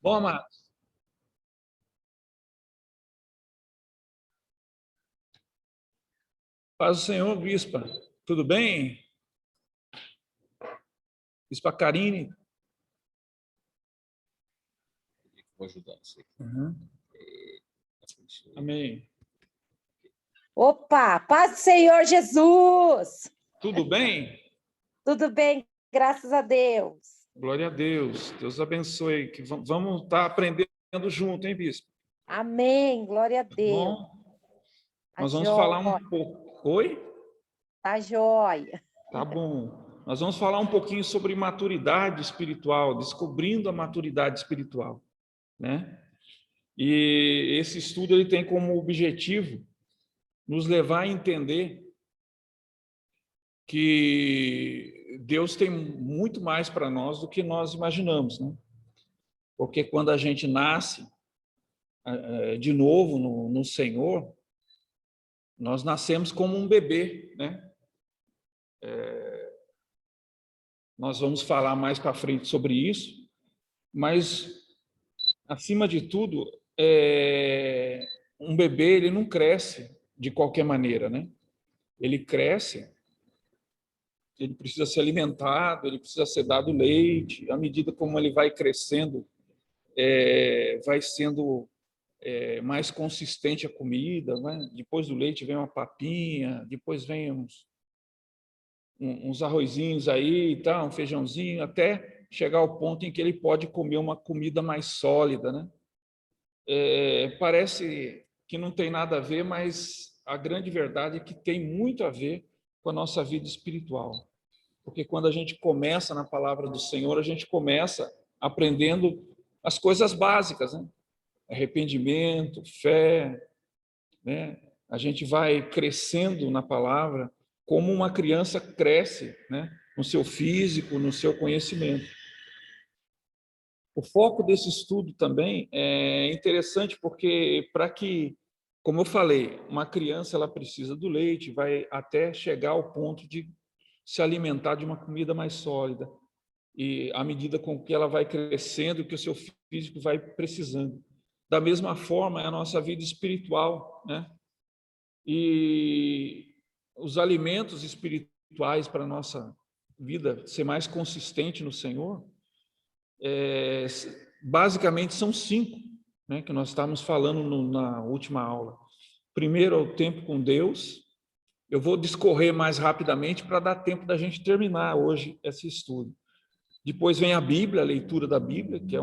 Bom, amados, paz do Senhor, bispa. Tudo bem? Bispa Karine? Vou ajudar você. Uhum. Amém. Opa, paz do Senhor Jesus! Tudo bem? Tudo bem, graças a Deus. Glória a Deus. Deus abençoe. Que vamos estar aprendendo junto, hein, bispo? Amém, glória a Deus. Bom, Tá nós vamos jóia. falar um pouco. Oi? Tá jóia. Tá bom. Nós vamos falar um pouquinho sobre maturidade espiritual, descobrindo a maturidade espiritual, né? E esse estudo ele tem como objetivo nos levar a entender que Deus tem muito mais para nós do que nós imaginamos, né? Porque quando a gente nasce de novo no Senhor, nós nascemos como um bebê, né? Nós vamos falar mais para frente sobre isso, mas acima de tudo, um bebê ele não cresce de qualquer maneira, né? Ele cresce, ele precisa ser alimentado, ele precisa ser dado leite. À medida como ele vai crescendo, vai sendo mais consistente a comida, né? Depois do leite vem uma papinha, depois vem uns arrozinhos aí, tá? Um feijãozinho, até chegar ao ponto em que ele pode comer uma comida mais sólida, né? Parece que não tem nada a ver, mas a grande verdade é que tem muito a ver com a nossa vida espiritual. Porque quando a gente começa na palavra do Senhor, a gente começa aprendendo as coisas básicas, né? Arrependimento, fé, né? A gente vai crescendo na palavra como uma criança cresce, né? No seu físico, no seu conhecimento. O foco desse estudo também é interessante porque como eu falei, uma criança ela precisa do leite, vai até chegar ao ponto de se alimentar de uma comida mais sólida. E à medida com que ela vai crescendo, que o seu físico vai precisando. Da mesma forma, é a nossa vida espiritual, né? E os alimentos espirituais para a nossa vida ser mais consistente no Senhor, basicamente são 5, né, que nós estávamos falando na última aula. Primeiro é o tempo com Deus. Eu vou discorrer mais rapidamente para dar tempo da gente terminar hoje esse estudo. Depois vem a Bíblia, a leitura da Bíblia, que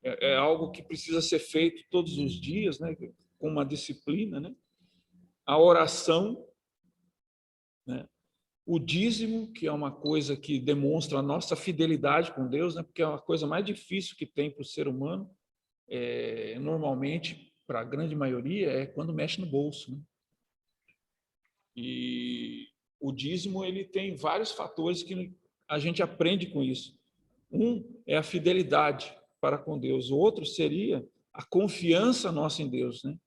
é algo que precisa ser feito todos os dias, né, com uma disciplina, né? A oração, né? O dízimo, que é uma coisa que demonstra a nossa fidelidade com Deus, né? Porque é uma coisa mais difícil que tem para o ser humano, normalmente, para a grande maioria, é quando mexe no bolso, né? E o dízimo ele tem vários fatores que a gente aprende com isso. Um é a fidelidade para com Deus, o outro seria a confiança nossa em Deus, né?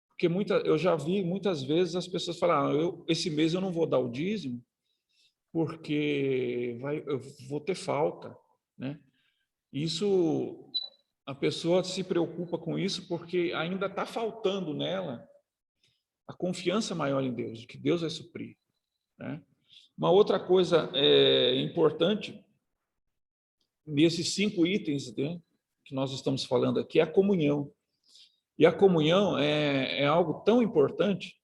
Porque eu já vi muitas vezes as pessoas falar, esse mês eu não vou dar o dízimo porque eu vou ter falta, né? Isso, a pessoa se preocupa com isso porque ainda está faltando nela a confiança maior em Deus, de que Deus vai suprir, né? Uma outra coisa importante nesses 5 itens, né, que nós estamos falando aqui é a comunhão. E a comunhão é algo tão importante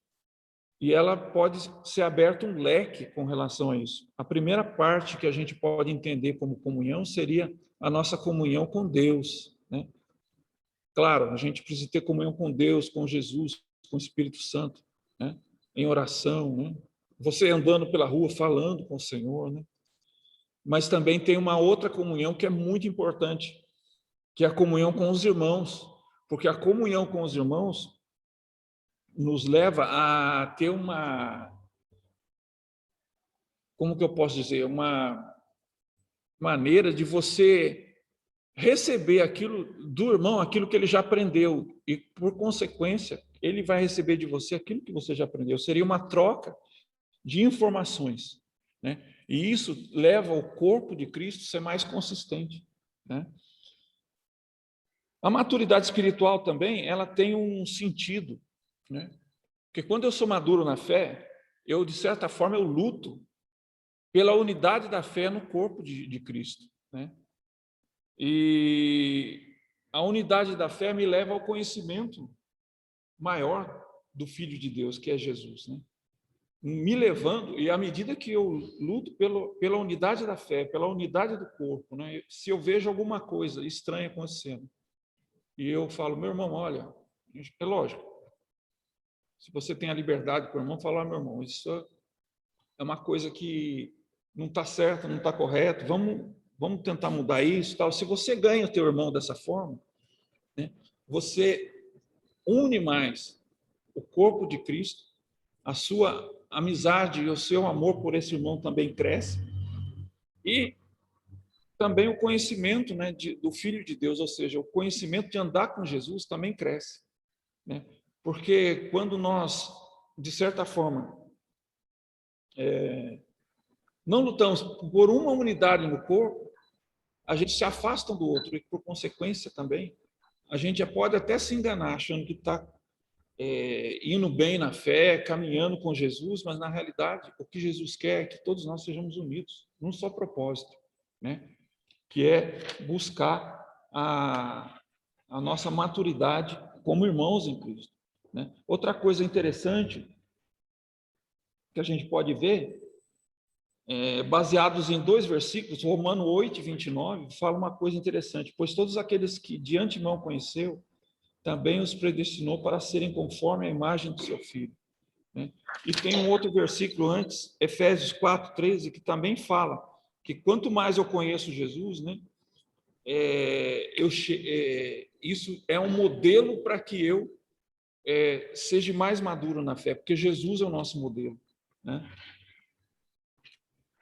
e ela pode ser aberto um leque com relação a isso. A primeira parte que a gente pode entender como comunhão seria a nossa comunhão com Deus, né? Claro, a gente precisa ter comunhão com Deus, com Jesus, com o Espírito Santo, né? Em oração, né? Você andando pela rua falando com o Senhor, né? Mas também tem uma outra comunhão que é muito importante, que é a comunhão com os irmãos, porque a comunhão com os irmãos nos leva a ter como que eu posso dizer, uma maneira de você receber aquilo do irmão, aquilo que ele já aprendeu, e por consequência, ele vai receber de você aquilo que você já aprendeu. Seria uma troca de informações, né? E isso leva o corpo de Cristo a ser mais consistente, né? A maturidade espiritual também, ela tem um sentido, né? Porque quando eu sou maduro na fé, eu, de certa forma, eu luto pela unidade da fé no corpo de Cristo, né? E a unidade da fé me leva ao conhecimento maior do Filho de Deus, que é Jesus, né? Me levando, e à medida que eu luto pela unidade da fé, pela unidade do corpo, né? Se eu vejo alguma coisa estranha acontecendo, e eu falo, meu irmão, olha, é lógico, se você tem a liberdade para o irmão falar, meu irmão, isso é uma coisa que não está certo, não está correto, vamos tentar mudar isso, tal. Se você ganha o teu irmão dessa forma, né, você une mais o corpo de Cristo, a sua amizade e o seu amor por esse irmão também cresce, e também o conhecimento, né, do Filho de Deus, ou seja, o conhecimento de andar com Jesus também cresce, né? Porque quando nós, de certa forma, não lutamos por uma unidade no corpo, a gente se afasta um do outro e, por consequência, também, a gente já pode até se enganar achando que está indo bem na fé, caminhando com Jesus, mas, na realidade, o que Jesus quer é que todos nós sejamos unidos num só propósito, né? Que é buscar a nossa maturidade como irmãos em Cristo, né? Outra coisa interessante que a gente pode ver, baseados em 2 versículos, Romano 8, 29, fala uma coisa interessante, pois todos aqueles que de antemão conheceu, também os predestinou para serem conforme a imagem do seu Filho, né? E tem um outro versículo antes, Efésios 4, 13, que também fala que quanto mais eu conheço Jesus, né, isso é um modelo para que eu seja mais maduro na fé, porque Jesus é o nosso modelo, né?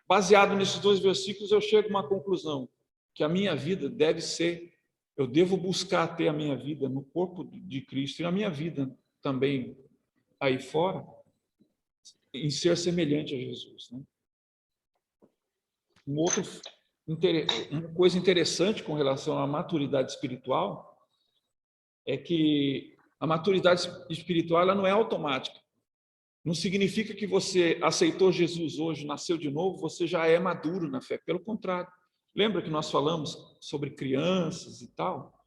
Baseado nesses 2 versículos, eu chego a uma conclusão, que a minha vida deve ser, eu devo buscar ter a minha vida no corpo de Cristo, e a minha vida também aí fora, em ser semelhante a Jesus, né? Uma coisa interessante com relação à maturidade espiritual é que a maturidade espiritual ela não é automática. Não significa que você aceitou Jesus hoje, nasceu de novo, você já é maduro na fé. Pelo contrário. Lembra que nós falamos sobre crianças e tal,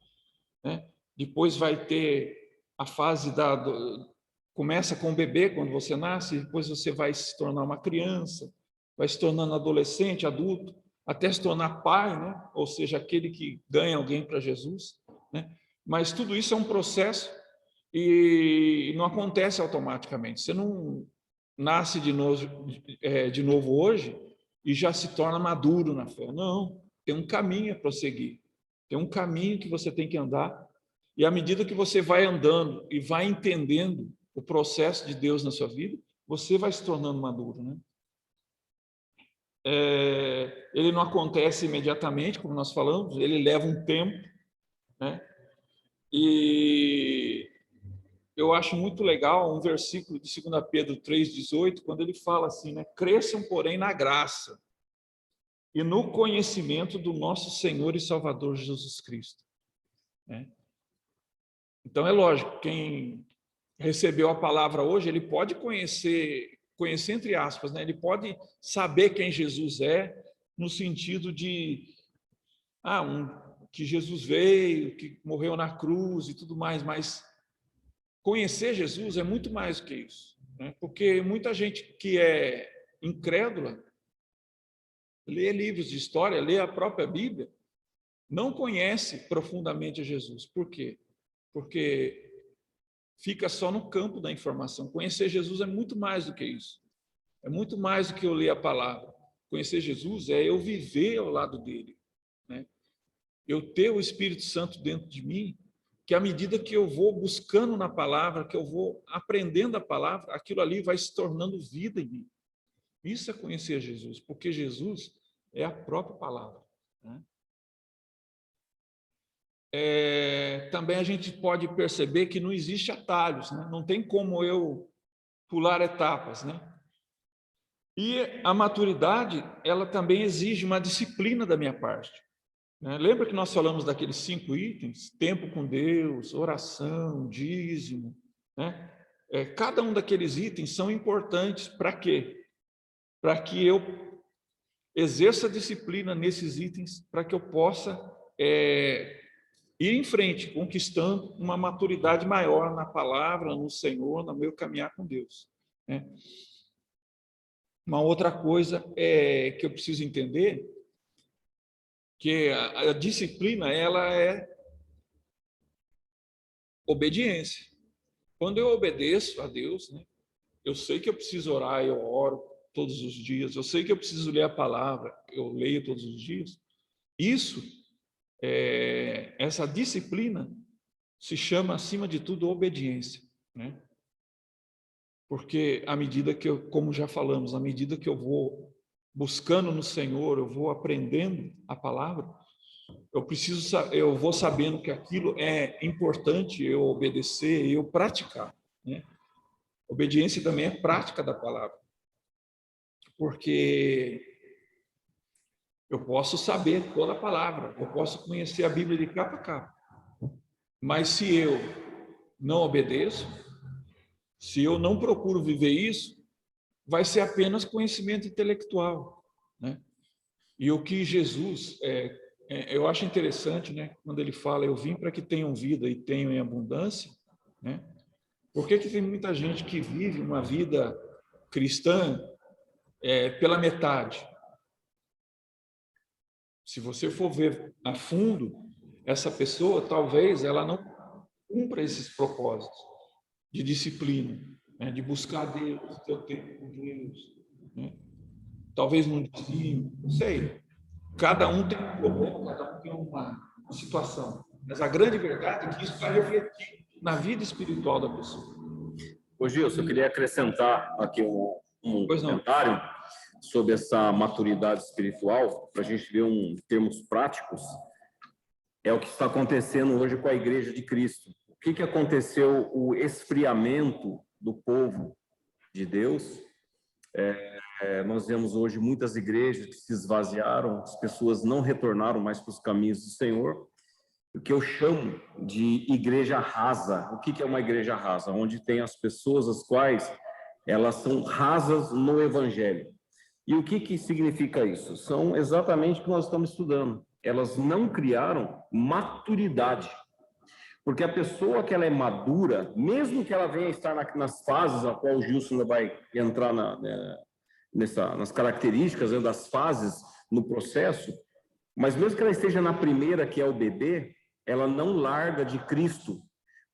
né? Depois vai ter a fase começa com o bebê quando você nasce, depois você vai se tornar uma criança, vai se tornando adolescente, adulto, até se tornar pai, né? Ou seja, aquele que ganha alguém para Jesus, né? Mas tudo isso é um processo e não acontece automaticamente. Você não nasce de novo hoje e já se torna maduro na fé. Não, tem um caminho a prosseguir. Tem um caminho que você tem que andar. E à medida que você vai andando e vai entendendo o processo de Deus na sua vida, você vai se tornando maduro, né? Ele não acontece imediatamente, como nós falamos, ele leva um tempo, né? E eu acho muito legal um versículo de 2 Pedro 3,18, quando ele fala assim, né? Cresçam, porém, na graça e no conhecimento do nosso Senhor e Salvador Jesus Cristo, né? Então, é lógico, quem recebeu a palavra hoje, ele pode conhecer entre aspas, né? Ele pode saber quem Jesus é, no sentido de que Jesus veio, que morreu na cruz e tudo mais, mas conhecer Jesus é muito mais do que isso, né? Porque muita gente que é incrédula lê livros de história, lê a própria Bíblia, não conhece profundamente a Jesus. Por quê? Porque fica só no campo da informação. Conhecer Jesus é muito mais do que isso. É muito mais do que eu ler a palavra. Conhecer Jesus é eu viver ao lado dele, né? Eu ter o Espírito Santo dentro de mim, que à medida que eu vou buscando na palavra, que eu vou aprendendo a palavra, aquilo ali vai se tornando vida em mim. Isso é conhecer Jesus, porque Jesus é a própria palavra, né? Também a gente pode perceber que não existe atalhos, né? Não tem como eu pular etapas, né? E a maturidade, ela também exige uma disciplina da minha parte, né? Lembra que nós falamos daqueles 5 itens? Tempo com Deus, oração, dízimo, né? Cada um daqueles itens são importantes para quê? Para que eu exerça disciplina nesses itens, para que eu possa ir em frente, conquistando uma maturidade maior na palavra, no Senhor, no meu caminhar com Deus, né? Uma outra coisa que eu preciso entender, que a disciplina, ela é obediência. Quando eu obedeço a Deus, né, eu sei que eu preciso orar, eu oro todos os dias, eu sei que eu preciso ler a palavra, eu leio todos os dias. Isso, essa disciplina se chama, acima de tudo, obediência, né? Porque à medida que eu, como já falamos, à medida que eu vou buscando no Senhor, eu vou aprendendo a palavra, eu vou sabendo que aquilo é importante eu obedecer, eu praticar, né? Obediência também é prática da palavra, porque eu posso saber toda a palavra, eu posso conhecer a Bíblia de capa a capa, mas se eu não obedeço, se eu não procuro viver isso, vai ser apenas conhecimento intelectual, né? E o que Jesus, eu acho interessante, né, quando ele fala, eu vim para que tenham vida e tenham em abundância, né? Por que tem muita gente que vive uma vida cristã pela metade? Se você for ver a fundo, essa pessoa, talvez, ela não cumpra esses propósitos de disciplina, né, de buscar Deus, ter o tempo com Deus, né? Talvez não dizime, não sei. Cada um tem um problema, cada um tem uma situação. Mas a grande verdade é que isso vai refletir na vida espiritual da pessoa. Ô Gilson, eu queria acrescentar aqui um Pois não. comentário sobre essa maturidade espiritual, para a gente ver termos práticos. É o que está acontecendo hoje com a Igreja de Cristo. O que aconteceu? O esfriamento do povo de Deus. Nós vemos hoje muitas igrejas que se esvaziaram, as pessoas não retornaram mais para os caminhos do Senhor. O que eu chamo de igreja rasa. O que é uma igreja rasa? Onde tem as pessoas as quais elas são rasas no Evangelho. E o que significa isso? São exatamente o que nós estamos estudando. Elas não criaram maturidade. Porque a pessoa que ela é madura, mesmo que ela venha estar nas fases a qual o Gilson vai entrar nas características, né, das fases no processo, mas mesmo que ela esteja na primeira, que é o bebê, ela não larga de Cristo,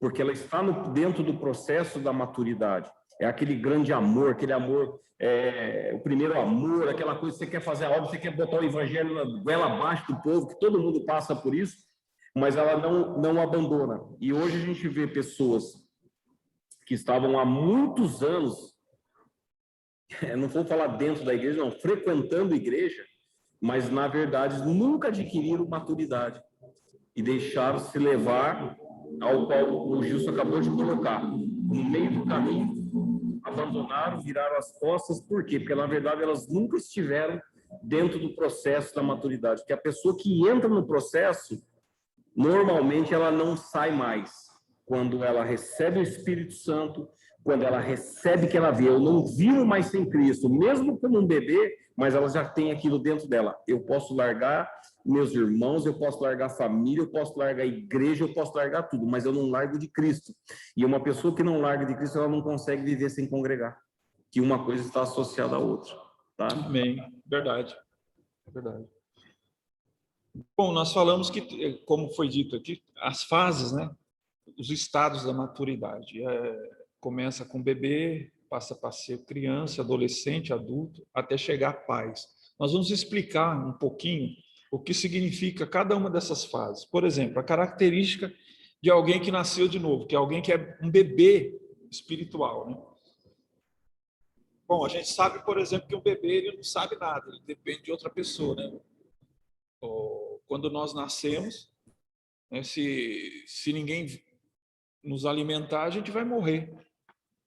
porque ela está dentro do processo da maturidade. É aquele grande amor, aquele amor, o primeiro amor, aquela coisa que você quer fazer a obra, você quer botar o evangelho na goela abaixo do povo, que todo mundo passa por isso, mas ela não abandona. E hoje a gente vê pessoas que estavam há muitos anos, não vou falar dentro da igreja, não, frequentando a igreja, mas na verdade nunca adquiriram maturidade e deixaram-se levar ao qual o Gilson acabou de colocar. No meio do caminho, abandonaram, viraram as costas. Por quê? Porque na verdade elas nunca estiveram dentro do processo da maturidade. Porque a pessoa que entra no processo, normalmente ela não sai mais. Quando ela recebe o Espírito Santo, quando ela recebe que ela vê, eu não vivo mais sem Cristo, mesmo como um bebê, mas ela já tem aquilo dentro dela. Eu posso largar meus irmãos, eu posso largar a família, eu posso largar a igreja, eu posso largar tudo, mas eu não largo de Cristo. E uma pessoa que não larga de Cristo, ela não consegue viver sem congregar, que uma coisa está associada à outra. Tá? Amém. Verdade. É verdade. Bom, nós falamos que, como foi dito aqui, as fases, né? Os estados da maturidade. Começa com bebê, passa para ser criança, adolescente, adulto, até chegar a pais. Nós vamos explicar um pouquinho o que significa cada uma dessas fases. Por exemplo, a característica de alguém que nasceu de novo, que é alguém que é um bebê espiritual, né? Bom, a gente sabe, por exemplo, que um bebê ele não sabe nada, ele depende de outra pessoa, né? Quando nós nascemos, né, se ninguém nos alimentar, a gente vai morrer,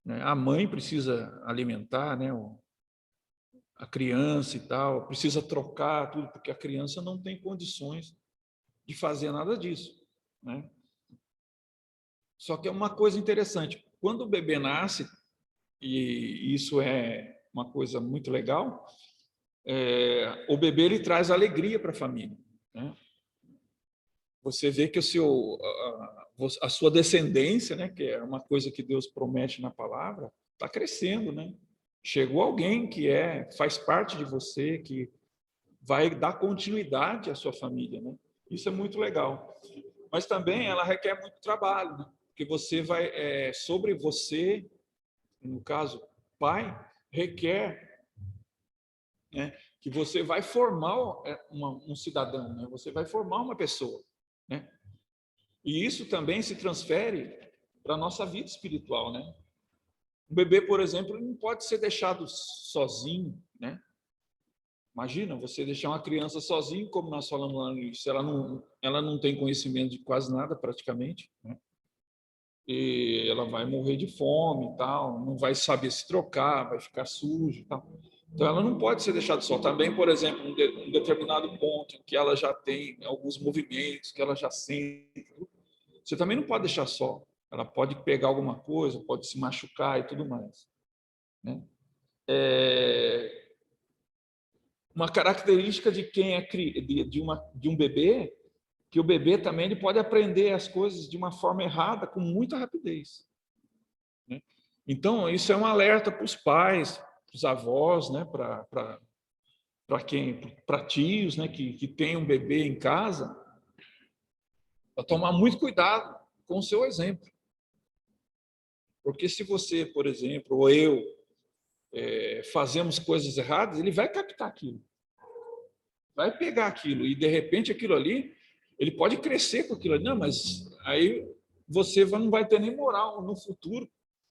né? A mãe precisa alimentar, né, a criança e tal, precisa trocar tudo, porque a criança não tem condições de fazer nada disso, né? Só que é uma coisa interessante, quando o bebê nasce, e isso é uma coisa muito legal, o bebê ele traz alegria para a família, né? Você vê que a sua descendência, né, que é uma coisa que Deus promete na palavra, está crescendo, né? Chegou alguém que faz parte de você, que vai dar continuidade à sua família, né? Isso é muito legal. Mas também ela requer muito trabalho, né? Porque você vai sobre você, no caso, pai, requer, né, que você vai formar um cidadão, né? Você vai formar uma pessoa, né? E isso também se transfere para a nossa vida espiritual, né? O bebê, por exemplo, não pode ser deixado sozinho, né? Imagina você deixar uma criança sozinha, como nós falamos lá no início, ela não tem conhecimento de quase nada, praticamente, né? E ela vai morrer de fome e tal, não vai saber se trocar, vai ficar sujo e tal. Então, ela não pode ser deixada só. Também, por exemplo, um determinado ponto em que ela já tem alguns movimentos, que ela já sente, você também não pode deixar só. Ela pode pegar alguma coisa, pode se machucar e tudo mais, né? Uma característica de quem de um bebê, que o bebê também ele pode aprender as coisas de uma forma errada com muita rapidez, né? Então, isso é um alerta para os pais, para os avós, né? Para tios, né? Que tem um bebê em casa, para tomar muito cuidado com o seu exemplo. Porque se você, por exemplo, ou eu, fazemos coisas erradas, ele vai captar aquilo, vai pegar aquilo, e de repente aquilo ali, ele pode crescer com aquilo ali. Não, mas aí você não vai ter nem moral no futuro,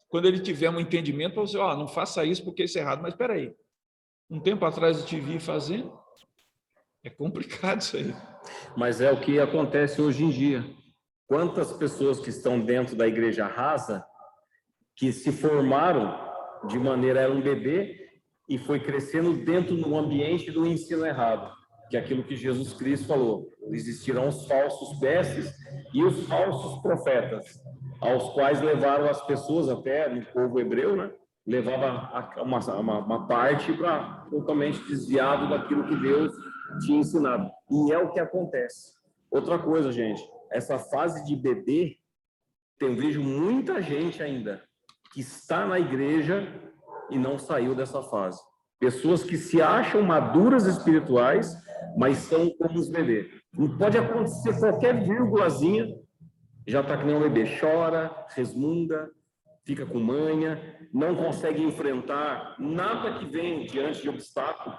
quando ele tiver um entendimento, para você, não faça isso porque isso é errado. Mas espera aí, um tempo atrás eu te vi fazendo, é complicado isso aí. Mas é o que acontece hoje em dia. Quantas pessoas que estão dentro da igreja rasa, que se formaram de maneira, era um bebê, e foi crescendo dentro do ambiente do ensino errado, que é aquilo que Jesus Cristo falou: existirão os falsos mestres e os falsos profetas, aos quais levaram as pessoas, até no povo hebreu, né? Levava uma parte para totalmente desviado daquilo que Deus tinha ensinado. E é o que acontece. Outra coisa, gente, essa fase de bebê, eu vejo muita gente ainda que está na igreja e não saiu dessa fase. Pessoas que se acham maduras espirituais, mas são como os bebês. Não pode acontecer qualquer vírgulazinha, já está que nem um bebê. Chora, resmunga, fica com manha, não consegue enfrentar nada que vem diante de obstáculo,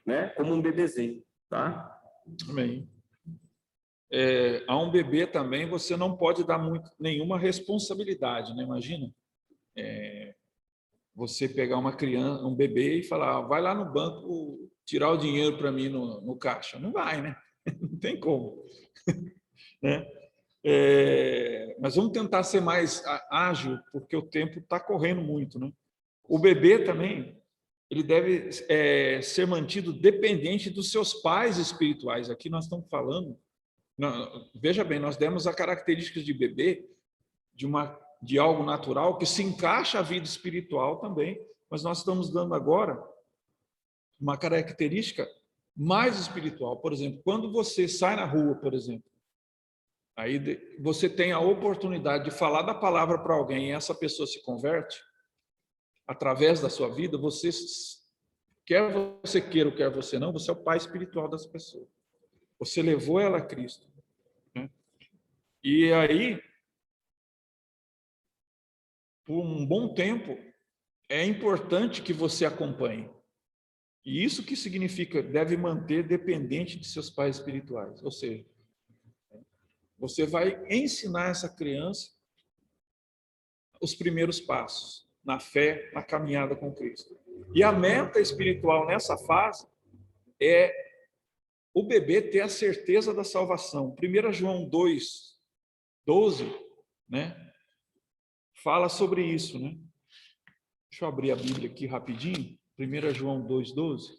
né? Como um bebezinho, tá? Amém. A um bebê também você não pode dar nenhuma responsabilidade, né? Imagina você pegar uma criança, um bebê, e falar: vai lá no banco tirar o dinheiro para mim no caixa. Não vai, né? Não tem como, né? Mas vamos tentar ser mais ágil, porque o tempo está correndo muito, né? O bebê também, ele deve ser mantido dependente dos seus pais espirituais. Aqui nós estamos falando, veja bem, nós demos a característica de bebê, de algo natural que se encaixa à vida espiritual também, mas nós estamos dando agora uma característica mais espiritual. Por exemplo, quando você sai na rua, por exemplo, aí você tem a oportunidade de falar da palavra para alguém e essa pessoa se converte, através da sua vida, quer você queira ou quer você não, você é o pai espiritual dessa pessoa. Você levou ela a Cristo, né? E aí, por um bom tempo, é importante que você acompanhe. E isso que significa, deve manter dependente de seus pais espirituais. Ou seja, você vai ensinar essa criança os primeiros passos na fé, na caminhada com Cristo. E a meta espiritual nessa fase é o bebê ter a certeza da salvação. 1 João 2:12, né? Fala sobre isso, né? Deixa eu abrir a Bíblia aqui rapidinho. 1 João 2:12.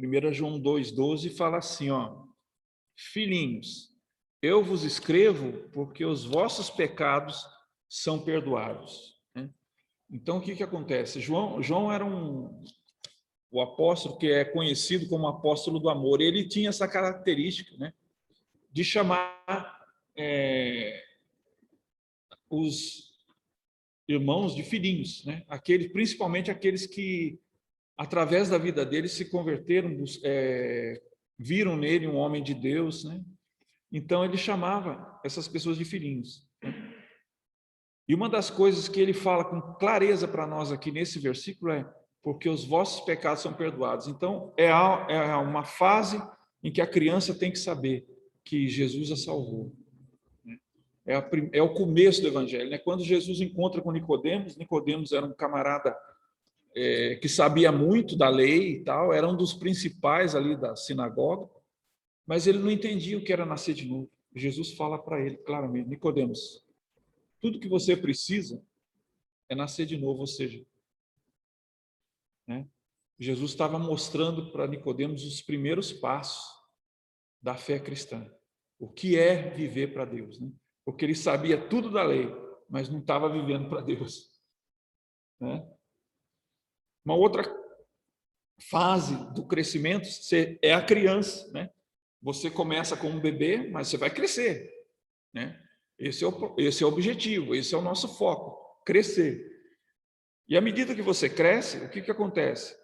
1 João 2,12 fala assim, ó, filhinhos, eu vos escrevo porque os vossos pecados são perdoados. Né? Então, o que acontece? João era o apóstolo que é conhecido como apóstolo do amor. Ele tinha essa característica, né, de chamar os irmãos de filhinhos, né? Principalmente aqueles que, através da vida deles, se converteram, viram nele um homem de Deus, né? Então, ele chamava essas pessoas de filhinhos. Né? E uma das coisas que ele fala com clareza para nós aqui nesse versículo é porque os vossos pecados são perdoados. Então, é uma fase em que a criança tem que saber que Jesus a salvou. É o começo do evangelho. Né? Quando Jesus encontra com Nicodemos, Nicodemos era um camarada que sabia muito da lei e tal, era um dos principais ali da sinagoga, mas ele não entendia o que era nascer de novo. Jesus fala para ele claramente, Nicodemos, tudo que você precisa é nascer de novo, ou seja, né? Jesus estava mostrando para Nicodemos os primeiros passos da fé cristã. O que é viver para Deus, né? Porque ele sabia tudo da lei, mas não estava vivendo para Deus. Né? Uma outra fase do crescimento é a criança, né? Você começa como um bebê, mas você vai crescer, né? Esse é o objetivo, esse é o nosso foco, crescer. E à medida que você cresce, o que acontece?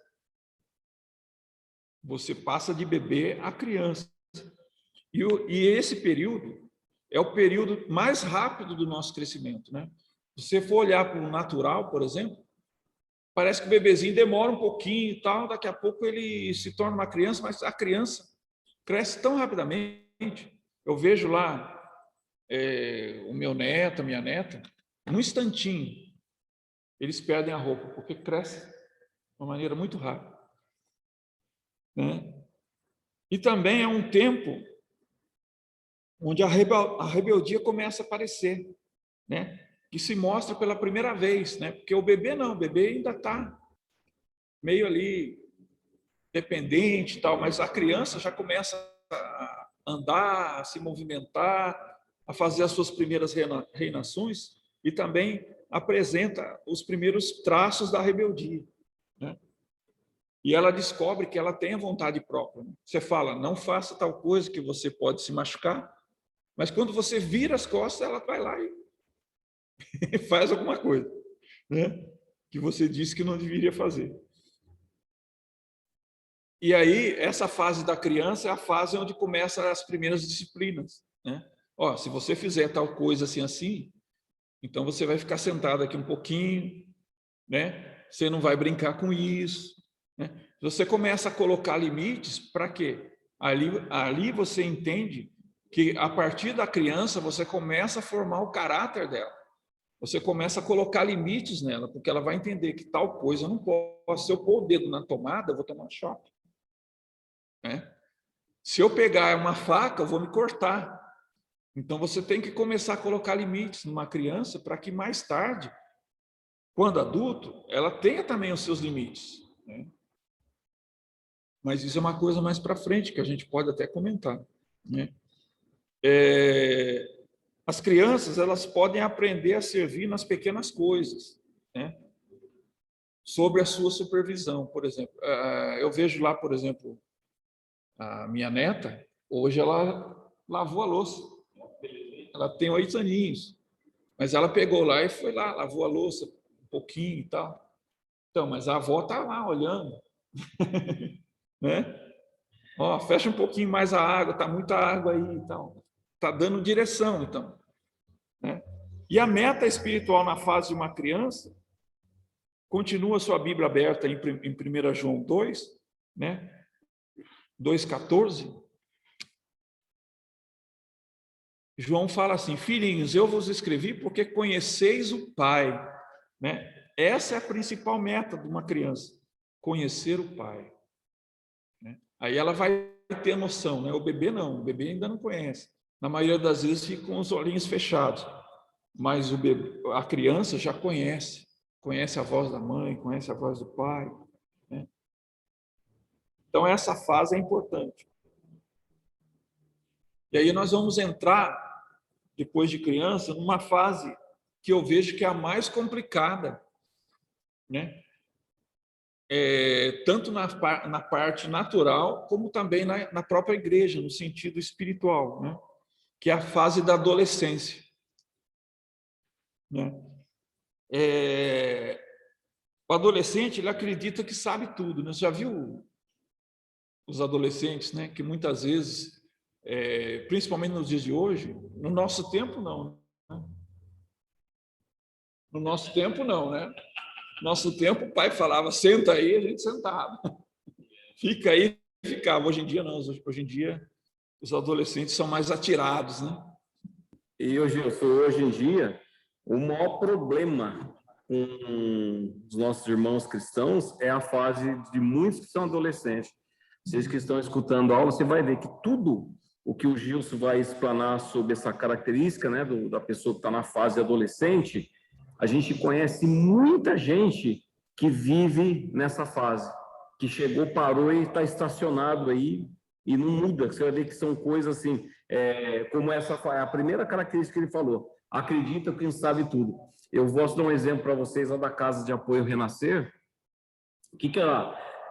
Você passa de bebê a criança. E esse período é o período mais rápido do nosso crescimento, né? Se você for olhar para o natural, por exemplo, parece que o bebezinho demora um pouquinho e tal, daqui a pouco ele se torna uma criança, mas a criança cresce tão rapidamente. Eu vejo lá o meu neto, a minha neta, num instantinho, eles perdem a roupa, porque cresce de uma maneira muito rápida. Né? E também é um tempo onde a rebeldia começa a aparecer, né? Que se mostra pela primeira vez, né? Porque o bebê não, o bebê ainda está meio ali dependente e tal, mas a criança já começa a andar, a se movimentar, a fazer as suas primeiras reinações e também apresenta os primeiros traços da rebeldia, né? E ela descobre que ela tem a vontade própria. Você fala, não faça tal coisa que você pode se machucar, mas quando você vira as costas, ela vai lá e faz alguma coisa, né? Que você disse que não deveria fazer. E aí, essa fase da criança é a fase onde começam as primeiras disciplinas, né? Ó, se você fizer tal coisa assim, assim, então você vai ficar sentado aqui um pouquinho, né? Você não vai brincar com isso, né? Você começa a colocar limites para quê? Ali você entende que a partir da criança você começa a formar o caráter dela. Você começa a colocar limites nela, porque ela vai entender que tal coisa eu não posso. Se eu pôr o dedo na tomada, eu vou tomar choque. Né? Se eu pegar uma faca, eu vou me cortar. Então, você tem que começar a colocar limites numa criança para que mais tarde, quando adulto, ela tenha também os seus limites. Né? Mas isso é uma coisa mais para frente, que a gente pode até comentar. Né? As crianças, elas podem aprender a servir nas pequenas coisas, né? Sob a sua supervisão, por exemplo. Eu vejo lá, por exemplo, a minha neta, hoje ela lavou a louça. Ela tem 8 aninhos, mas ela pegou lá e foi lá, lavou a louça um pouquinho e tal. Então, mas a avó está lá olhando. Né? Ó, fecha um pouquinho mais a água, está muita água aí e tal. Está dando direção, então. Né? E a meta espiritual na fase de uma criança, continua sua Bíblia aberta em 1 João 2, né? 2,14. João fala assim, filhinhos, eu vos escrevi porque conheceis o Pai. Né? Essa é a principal meta de uma criança, conhecer o Pai. Né? Aí ela vai ter noção, né? O bebê não, o bebê ainda não conhece. Na maioria das vezes fica com os olhinhos fechados, mas a criança já conhece a voz da mãe, conhece a voz do pai. Né? Então, essa fase é importante. E aí nós vamos entrar, depois de criança, numa fase que eu vejo que é a mais complicada, né? Tanto na parte natural, como também na própria igreja, no sentido espiritual, né? Que é a fase da adolescência, né? O adolescente, ele acredita que sabe tudo, né? Você já viu os adolescentes, né? Que muitas vezes, principalmente nos dias de hoje, no nosso tempo não, né? No nosso tempo não, né? No nosso tempo o pai falava, senta aí, a gente sentava. Fica aí, ficava. Hoje em dia não, hoje em dia os adolescentes são mais atirados, né? E hoje em dia, o maior problema com os nossos irmãos cristãos é a fase de muitos que são adolescentes. Vocês que estão escutando a aula, você vai ver que tudo o que o Gilson vai explanar sobre essa característica, né, da pessoa que está na fase adolescente, a gente conhece muita gente que vive nessa fase, que chegou, parou e está estacionado aí e não muda. Você vai ver que são coisas assim, como essa, a primeira característica que ele falou, acredita que sabe tudo. Eu vou dar um exemplo para vocês lá da Casa de Apoio Renascer. O que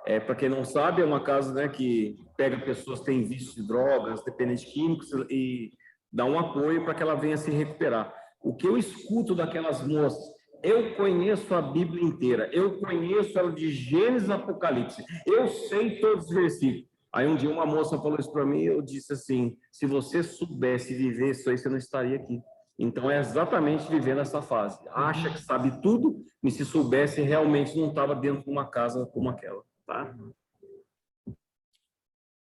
é, para quem não sabe, é uma casa, né, que pega pessoas que têm vício de drogas, dependentes químicos e dá um apoio para que ela venha se recuperar. O que eu escuto daquelas moças, eu conheço a Bíblia inteira, eu conheço ela de Gênesis a Apocalipse, eu sei todos os versículos. Aí um dia uma moça falou isso para mim, eu disse assim, se você soubesse viver isso aí, você não estaria aqui. Então é exatamente vivendo essa fase. Acha que sabe tudo, e se soubesse, realmente não estava dentro de uma casa como aquela. Tá?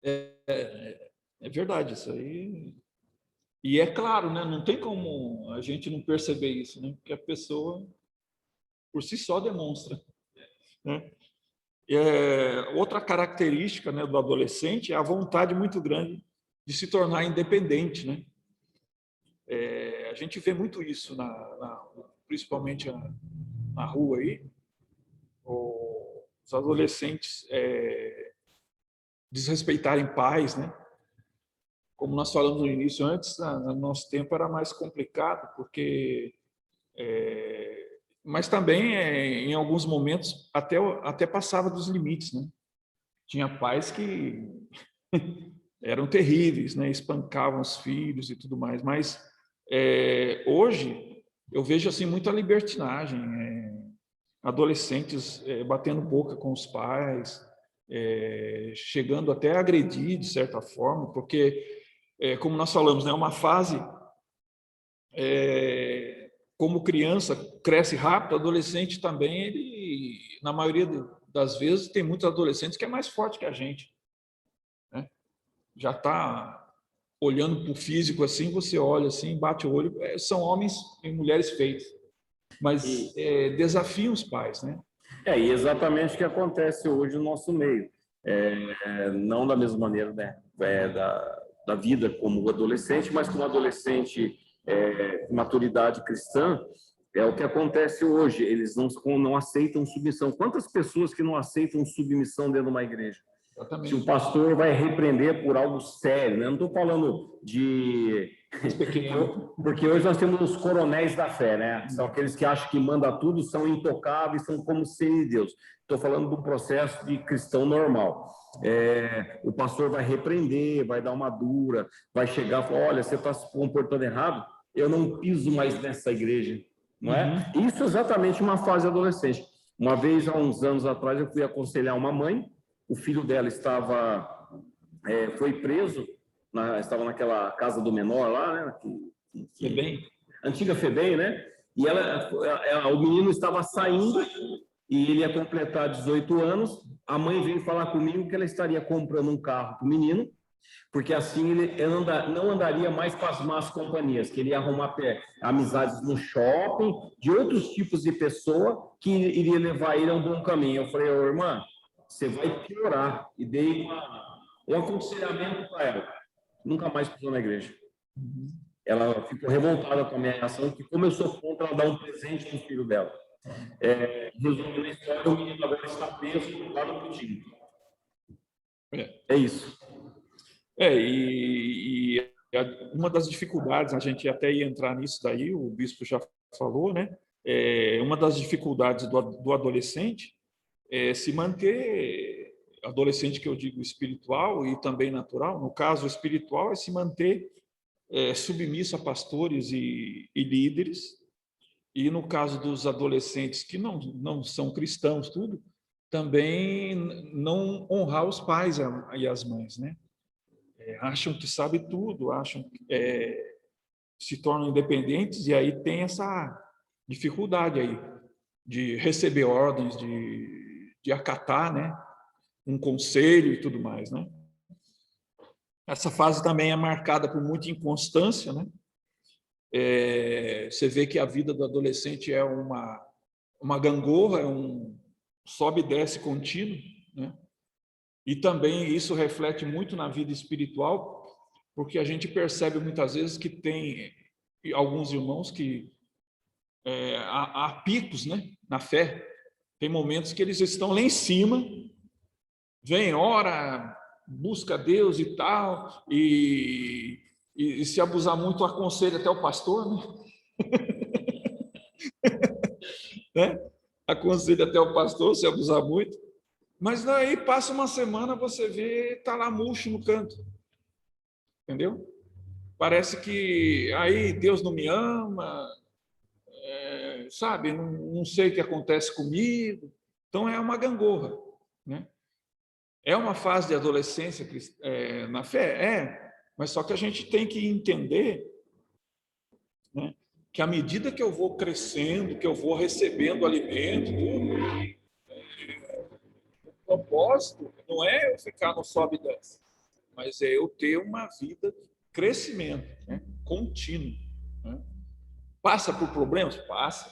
É verdade, isso aí. E é claro, né? Não tem como a gente não perceber isso, né? Porque a pessoa, por si só, demonstra, né? Outra característica, né, do adolescente é a vontade muito grande de se tornar independente, né? A gente vê muito isso, principalmente na rua aí, os adolescentes desrespeitarem pais, né? Como nós falamos no início, antes, no nosso tempo era mais complicado, porque mas também em alguns momentos até passava dos limites, né? Tinha pais que eram terríveis, né? Espancavam os filhos e tudo mais, mas hoje eu vejo assim muita libertinagem, adolescentes batendo boca com os pais, chegando até a agredir de certa forma, porque como nós falamos, né, uma fase como criança cresce rápido, adolescente também, ele na maioria das vezes tem muitos adolescentes que é mais forte que a gente, né? Já está olhando para o físico assim, você olha assim, bate o olho, são homens e mulheres feitos, mas desafiam os pais, né? E exatamente o que acontece hoje no nosso meio. Não da mesma maneira, né, da vida como adolescente, mas como adolescente com maturidade cristã, é o que acontece hoje. Eles não aceitam submissão. Quantas pessoas que não aceitam submissão dentro de uma igreja? Exatamente. Se o pastor vai repreender por algo sério, né? Não estou falando de... Porque hoje nós temos os coronéis da fé, né? São aqueles que acham que manda tudo, são intocáveis, são como semideus. Estou falando de um processo de cristão normal. O pastor vai repreender, vai dar uma dura, vai chegar e falar, olha, você está se comportando errado, eu não piso mais nessa igreja, não é? Isso é exatamente uma fase adolescente. Uma vez, há uns anos atrás, eu fui aconselhar uma mãe, o filho dela foi preso, estava naquela casa do menor lá, né? FEBEM. Antiga FEBEM, né? E o menino estava saindo e ele ia completar 18 anos. A mãe veio falar comigo que ela estaria comprando um carro para o menino, porque assim ele não andaria mais com as más companhias, que ele ia arrumar amizades no shopping, de outros tipos de pessoa que iria levar ele a um bom caminho. Eu falei, irmã, você vai piorar. E dei um aconselhamento para ela. Nunca mais pisou na igreja. Ela ficou revoltada com a minha reação, que como eu sou contra ela dar um presente para o filho dela. Resumindo a história, o menino agora está preso lá no Pudim. É isso. Uma das dificuldades, a gente até ia entrar nisso daí, o bispo já falou, né? Uma das dificuldades do adolescente é se manter, adolescente que eu digo espiritual e também natural, no caso espiritual é se manter submisso a pastores e líderes, e no caso dos adolescentes que não são cristãos, tudo, também não honrar os pais e as mães, né? Acham que sabe tudo, acham que se tornam independentes, e aí tem essa dificuldade aí de receber ordens, de acatar, né, um conselho e tudo mais, né? Essa fase também é marcada por muita inconstância, né? Você vê que a vida do adolescente é uma gangorra, é um sobe e desce contínuo, né? E também isso reflete muito na vida espiritual, porque a gente percebe muitas vezes que tem alguns irmãos que há picos, né, na fé. Tem momentos que eles estão lá em cima, vem, ora, busca Deus e tal, e se abusar muito, aconselha até o pastor, né? Aconselha até o pastor se abusar muito. Mas daí passa uma semana, você vê, está lá murcho no canto. Entendeu? Parece que aí Deus não me ama, sabe? Não sei o que acontece comigo. Então é uma gangorra, né? É uma fase de adolescência na fé? Mas só que a gente tem que entender, né, que à medida que eu vou crescendo, que eu vou recebendo alimento, o propósito não é eu ficar no sobe e desce, mas é eu ter uma vida de crescimento, né, contínuo, né? Passa por problemas?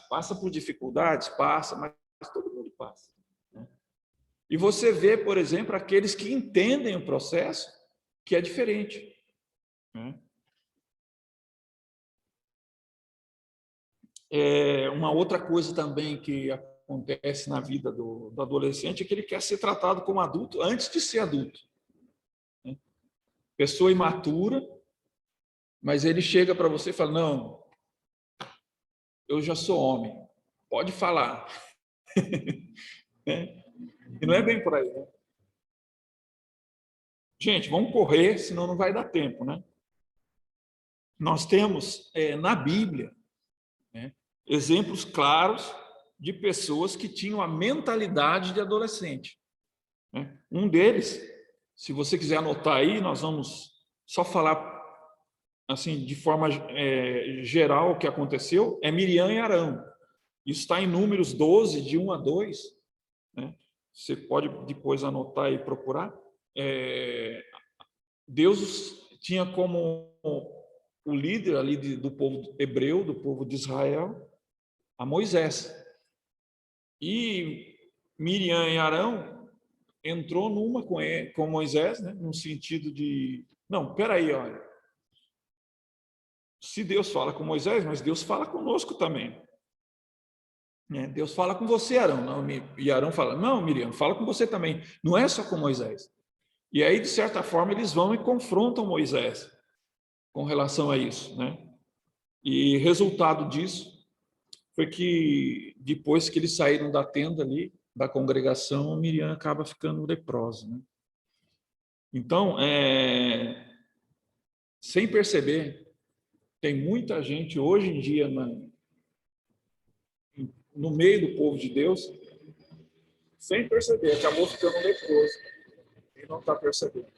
Passa por dificuldades? Passa, mas todo mundo passa, né? E você vê, por exemplo, aqueles que entendem o processo, que é diferente, né? Uma outra coisa também que acontece na vida do adolescente é que ele quer ser tratado como adulto antes de ser adulto, né? Pessoa imatura, mas ele chega para você e fala, não, eu já sou homem, pode falar. Né? E não é bem por aí, né? Gente, vamos correr, senão não vai dar tempo, né? Nós temos na Bíblia, né, exemplos claros de pessoas que tinham a mentalidade de adolescente, né? Um deles, se você quiser anotar aí, nós vamos só falar assim de forma geral o que aconteceu, é Miriam e Arão. Isso está em Números 12, de 1 a 2, né? Você pode depois anotar e procurar. Deus tinha como o líder ali do povo hebreu, do povo de Israel, a Moisés. E Miriam e Arão entrou numa com Moisés, né, no sentido de, não, peraí, olha, se Deus fala com Moisés, mas Deus fala conosco também, né? Deus fala com você, Arão, não, e Arão fala, não, Miriam, fala com você também, não é só com Moisés. E aí, de certa forma, eles vão e confrontam Moisés com relação a isso, né? E resultado disso foi que, depois que eles saíram da tenda ali, da congregação, Miriam acaba ficando leprosa, né? Então, sem perceber, tem muita gente hoje em dia no meio do povo de Deus, sem perceber, acabou ficando leproso e não está percebendo.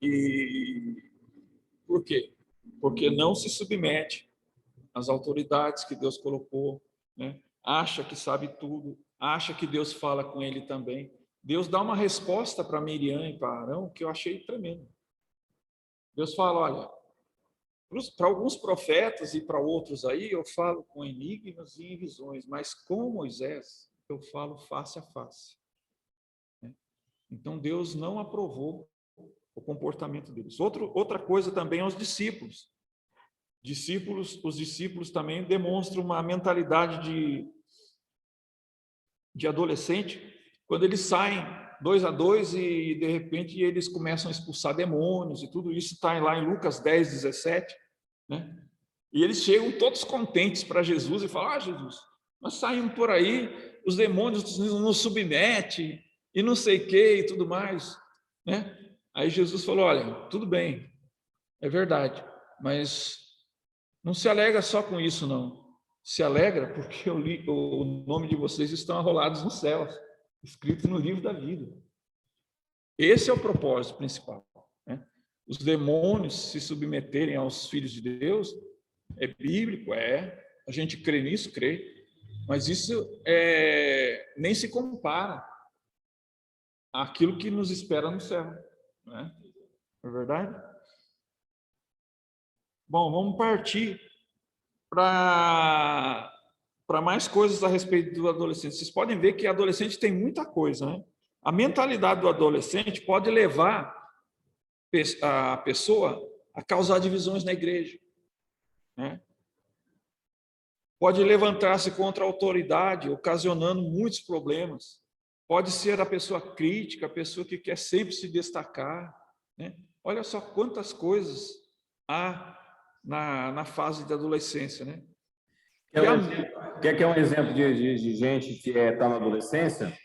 E por quê? Porque não se submete às autoridades que Deus colocou, né? Acha que sabe tudo, acha que Deus fala com ele também. Deus dá uma resposta para Miriam e para Arão que eu achei tremendo. Deus fala, olha, para alguns profetas e para outros aí eu falo com enigmas e em visões, mas com Moisés eu falo face a face. Então Deus não aprovou o comportamento deles. Outra coisa também aos discípulos. Os discípulos também demonstram uma mentalidade de adolescente quando eles saem 2 a 2, e de repente eles começam a expulsar demônios, e tudo isso está lá em Lucas 10, 17, né? E eles chegam todos contentes para Jesus e falam: ah, Jesus, nós saímos por aí, os demônios nos submetem, e não sei o que, e tudo mais, né? Aí Jesus falou: olha, tudo bem, é verdade, mas não se alegra só com isso, não. Se alegra porque o nome de vocês estão arrolados nos céus, escrito no livro da vida. Esse é o propósito principal, né? Os demônios se submeterem aos filhos de Deus é bíblico, a gente crê nisso, crê, mas isso nem se compara àquilo que nos espera no céu, né? Não é verdade? Bom, vamos partir para mais coisas a respeito do adolescente. Vocês podem ver que adolescente tem muita coisa, né? A mentalidade do adolescente pode levar a pessoa a causar divisões na igreja, né? Pode levantar-se contra a autoridade, ocasionando muitos problemas. Pode ser a pessoa crítica, a pessoa que quer sempre se destacar, né? Olha só quantas coisas há na fase da adolescência, né? Quer um exemplo de gente que está na adolescência?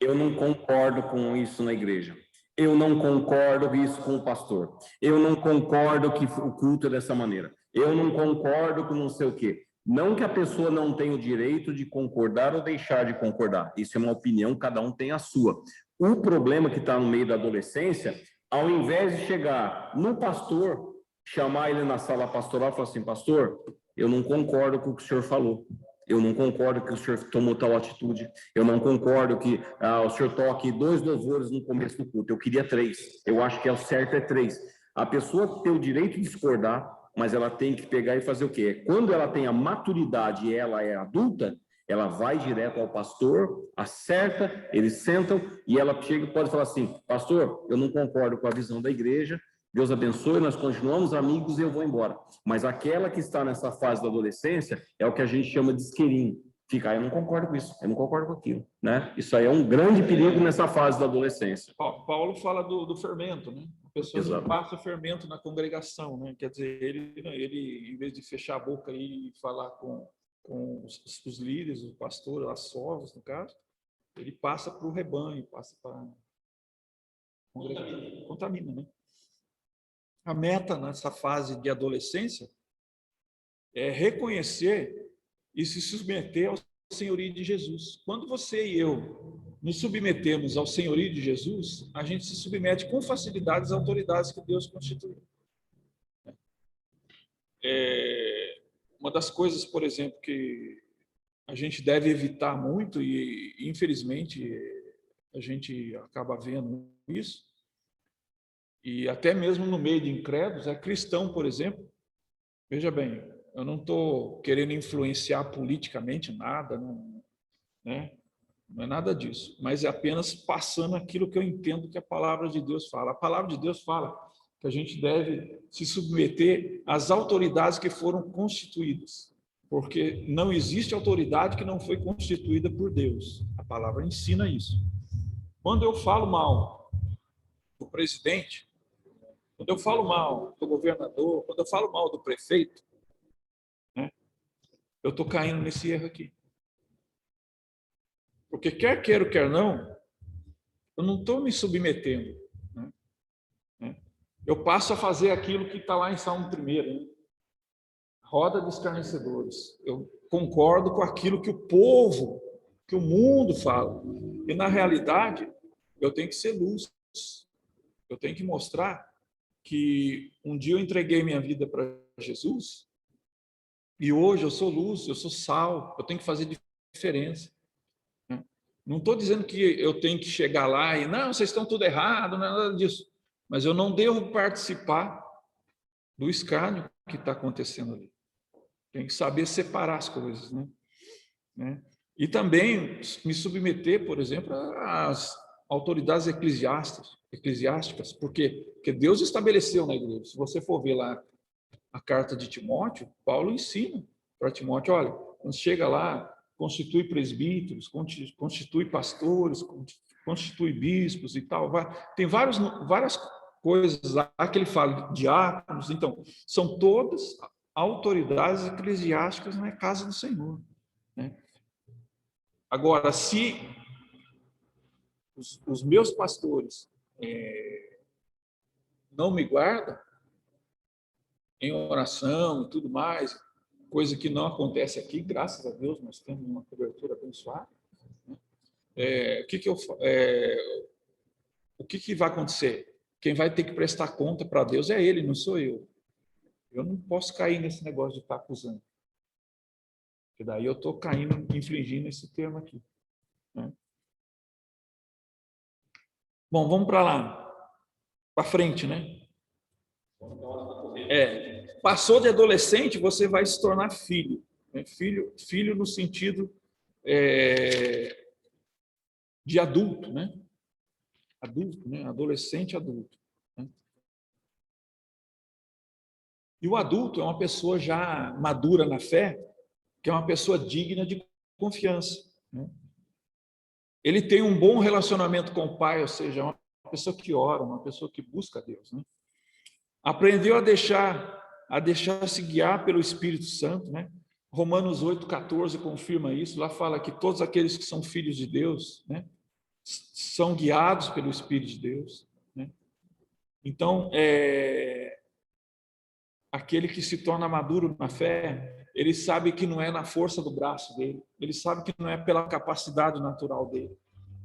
Eu não concordo com isso na igreja. Eu não concordo com isso com o pastor. Eu não concordo que o culto é dessa maneira. Eu não concordo com não sei o quê. Não que a pessoa não tenha o direito de concordar ou deixar de concordar. Isso é uma opinião, cada um tem a sua. O problema que está no meio da adolescência, ao invés de chegar no pastor, chamar ele na sala pastoral e falar assim: pastor, eu não concordo com o que o senhor falou. Eu não concordo que o senhor tomou tal atitude. Eu não concordo que o senhor toque 2 louvores no começo do culto. Eu queria 3. Eu acho que o certo é 3. A pessoa tem o direito de discordar, mas ela tem que pegar e fazer o quê? Quando ela tem a maturidade e ela é adulta, ela vai direto ao pastor, acerta, eles sentam e ela chega e pode falar assim: pastor, eu não concordo com a visão da igreja, Deus abençoe, nós continuamos amigos e eu vou embora. Mas aquela que está nessa fase da adolescência é o que a gente chama de isqueirinho. Fica, eu não concordo com isso, eu não concordo com aquilo, né? Isso aí é um grande perigo nessa fase da adolescência. Paulo fala do fermento, né? A pessoa Exato. não passa o fermento na congregação, né? Quer dizer, ele em vez de fechar a boca e falar com os líderes, o pastor, as sovas, no caso, ele passa para o rebanho, passa para a congregação, contamina, né? A meta nessa fase de adolescência é reconhecer e se submeter ao senhorio de Jesus. Quando você e eu nos submetemos ao senhorio de Jesus, a gente se submete com facilidade às autoridades que Deus constituiu. Uma das coisas, por exemplo, que a gente deve evitar muito, e infelizmente a gente acaba vendo isso, e até mesmo no meio de incrédulos, é cristão, por exemplo. Veja bem, eu não estou querendo influenciar politicamente nada, não, né? Não é nada disso, mas é apenas passando aquilo que eu entendo que a palavra de Deus fala. A palavra de Deus fala que a gente deve se submeter às autoridades que foram constituídas, porque não existe autoridade que não foi constituída por Deus. A palavra ensina isso. Quando eu falo mal do presidente, quando eu falo mal do governador, quando eu falo mal do prefeito, né, eu estou caindo nesse erro aqui. Porque quer queira, quer não, eu não estou me submetendo, né? Eu passo a fazer aquilo que está lá em Salmo 1, né? Roda de escarnecedores. Eu concordo com aquilo que o povo, que o mundo fala. E, na realidade, eu tenho que ser luz. Eu tenho que mostrar que um dia eu entreguei minha vida para Jesus e hoje eu sou luz, eu sou sal, eu tenho que fazer diferença. Não estou dizendo que eu tenho que chegar lá e, não, vocês estão tudo errado, não é nada disso. Mas eu não devo participar do escárnio que está acontecendo ali. Tem que saber separar as coisas, né? E também me submeter, por exemplo, às autoridades eclesiásticas, porque Deus estabeleceu na igreja. Se você for ver lá a carta de Timóteo, Paulo ensina para Timóteo: olha, quando chega lá constitui presbíteros, constitui pastores, constitui bispos e tal. Tem várias coisas lá que ele fala, diáconos. Então, são todas autoridades eclesiásticas na casa do Senhor, né? Agora, se os meus pastores não me guardam em oração e tudo mais, coisa que não acontece aqui, graças a Deus, nós temos uma cobertura abençoada, né? O que vai acontecer? Quem vai ter que prestar conta para Deus é ele, não sou eu. Eu não posso cair nesse negócio de estar acusando. Porque daí eu estou caindo, infringindo esse termo aqui, né? Bom, vamos para lá. Para frente, né? Passou de adolescente, você vai se tornar filho, né? Filho no sentido de adulto, né? Adulto, né? Adolescente, adulto, né? E o adulto é uma pessoa já madura na fé, que é uma pessoa digna de confiança, né? Ele tem um bom relacionamento com o Pai, ou seja, uma pessoa que ora, uma pessoa que busca Deus, né? Aprendeu a deixar-se guiar pelo Espírito Santo, né? Romanos 8,14 confirma isso. Lá fala que todos aqueles que são filhos de Deus, né, são guiados pelo Espírito de Deus, né? Então, aquele que se torna maduro na fé, ele sabe que não é na força do braço dele, ele sabe que não é pela capacidade natural dele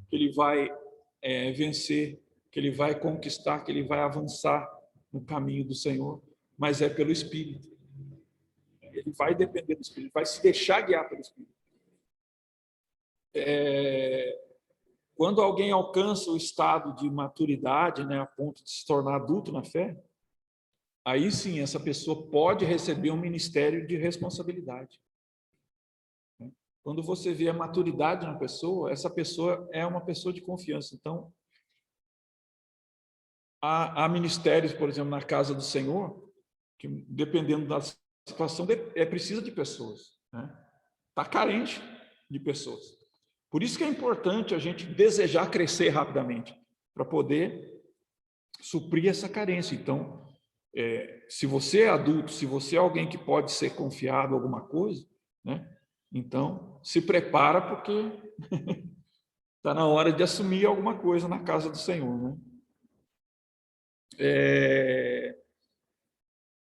que ele vai vencer, que ele vai conquistar, que ele vai avançar no caminho do Senhor, mas é pelo Espírito. Ele vai depender do Espírito, vai se deixar guiar pelo Espírito. Quando alguém alcança o estado de maturidade, né, a ponto de se tornar adulto na fé, aí sim essa pessoa pode receber um ministério de responsabilidade. Quando você vê a maturidade na pessoa, essa pessoa é uma pessoa de confiança. Então, há ministérios, por exemplo, na casa do Senhor, que dependendo da situação, precisa de pessoas, né? Está carente de pessoas. Por isso que é importante a gente desejar crescer rapidamente, para poder suprir essa carência. Então, se você é adulto, se você é alguém que pode ser confiado em alguma coisa, né? Então, se prepara, porque está na hora de assumir alguma coisa na casa do Senhor, né?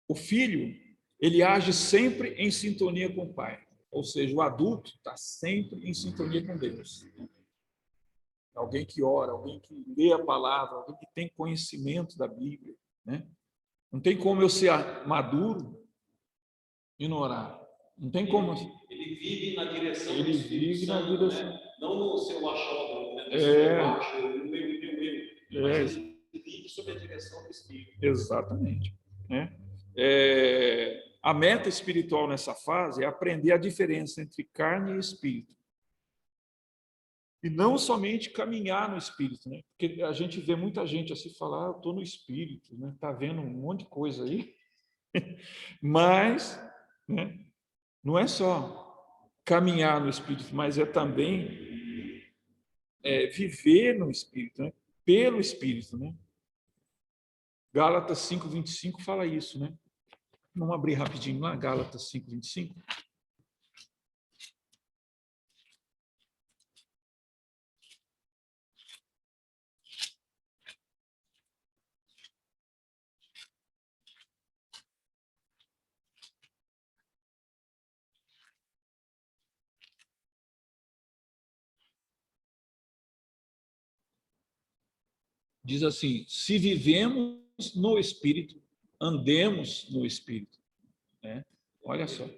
O filho, ele age sempre em sintonia com o pai. Ou seja, o adulto está sempre em sintonia com Deus. Alguém que ora, alguém que lê a palavra, alguém que tem conhecimento da Bíblia, né? Não tem como eu ser maduro e não orar. Não tem como. Ele vive na direção do Ele Espírito vive na Santo, direção. né? Não no seu achódromo, né? No seu eu acho, no meu. Mas ele vive sob a direção do Espírito. Exatamente, né? A meta espiritual nessa fase é aprender a diferença entre carne e espírito. E não somente caminhar no Espírito, né? Porque a gente vê muita gente assim falar, eu estou no Espírito, né? Está vendo um monte de coisa aí. Mas, né, não é só caminhar no Espírito, mas é também viver no Espírito, né? Pelo Espírito, né? Gálatas 5:25 fala isso, né? Vamos abrir rapidinho lá, Gálatas 5:25. Diz assim: se vivemos no Espírito, andemos no Espírito, né? Olha só.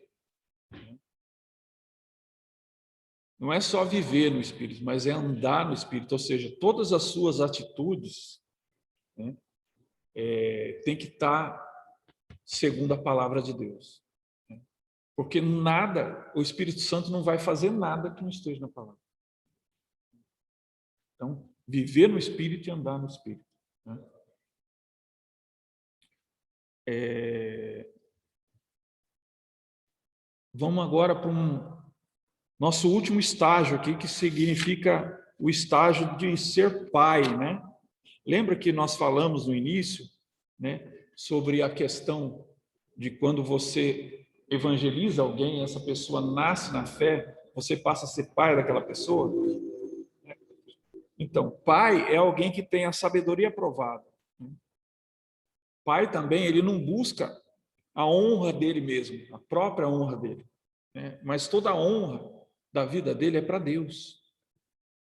Não é só viver no Espírito, mas é andar no Espírito, ou seja, todas as suas atitudes, né, tem que estar segundo a palavra de Deus, né? Porque nada, o Espírito Santo não vai fazer nada que não esteja na palavra. Então, viver no Espírito e andar no Espírito, né? Vamos agora para nosso último estágio aqui, que significa o estágio de ser pai, né? Lembra que nós falamos no início, né, sobre a questão de quando você evangeliza alguém, essa pessoa nasce na fé, você passa a ser pai daquela pessoa? Então, pai é alguém que tem a sabedoria aprovada. Pai também, ele não busca a honra dele mesmo, a própria honra dele, né? Mas toda a honra da vida dele é para Deus,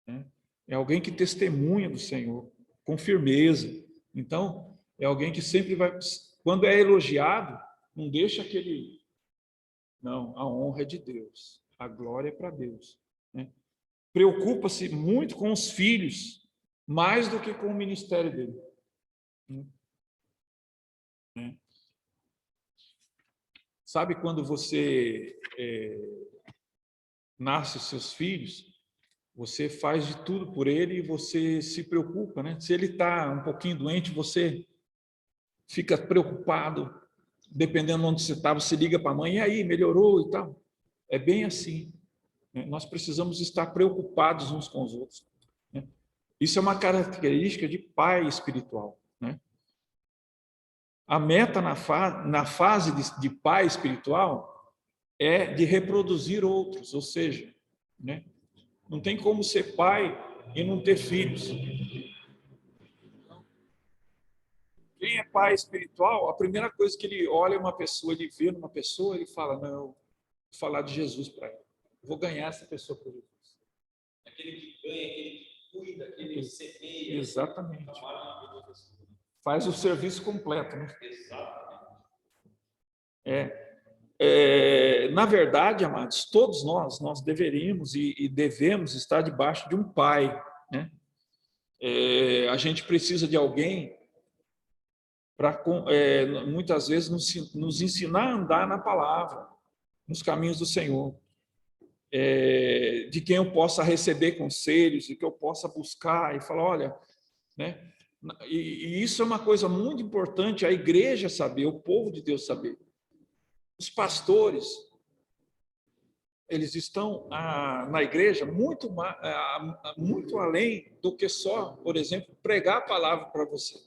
né? É alguém que testemunha do Senhor com firmeza. Então, é alguém que sempre vai, quando é elogiado, não deixa aquele... Não, a honra é de Deus, a glória é para Deus, né? Preocupa-se muito com os filhos, mais do que com o ministério dele, né? Sabe quando você nasce seus filhos, você faz de tudo por ele e você se preocupa, né? Se ele está um pouquinho doente, você fica preocupado, dependendo de onde você está, você liga para a mãe, e aí, melhorou e tal? É bem assim, né? Nós precisamos estar preocupados uns com os outros, né? Isso é uma característica de pai espiritual, né? A meta na fase de pai espiritual é de reproduzir outros, ou seja, né, não tem como ser pai e não ter filhos. Quem é pai espiritual, a primeira coisa que ele olha uma pessoa, ele vê numa pessoa, ele fala, não, eu vou falar de Jesus para ela. Vou ganhar essa pessoa para Jesus. Aquele que ganha, aquele que cuida, aquele que semeia. Exatamente. Faz o serviço completo, né? Exatamente. Na verdade, amados, todos nós deveríamos e devemos estar debaixo de um pai, né? A gente precisa de alguém para, muitas vezes, nos ensinar a andar na palavra, nos caminhos do Senhor, de quem eu possa receber conselhos, de que eu possa buscar e falar, olha, né? E isso é uma coisa muito importante, a igreja saber, o povo de Deus saber. Os pastores, eles estão na igreja muito além do que só, por exemplo, pregar a palavra para você.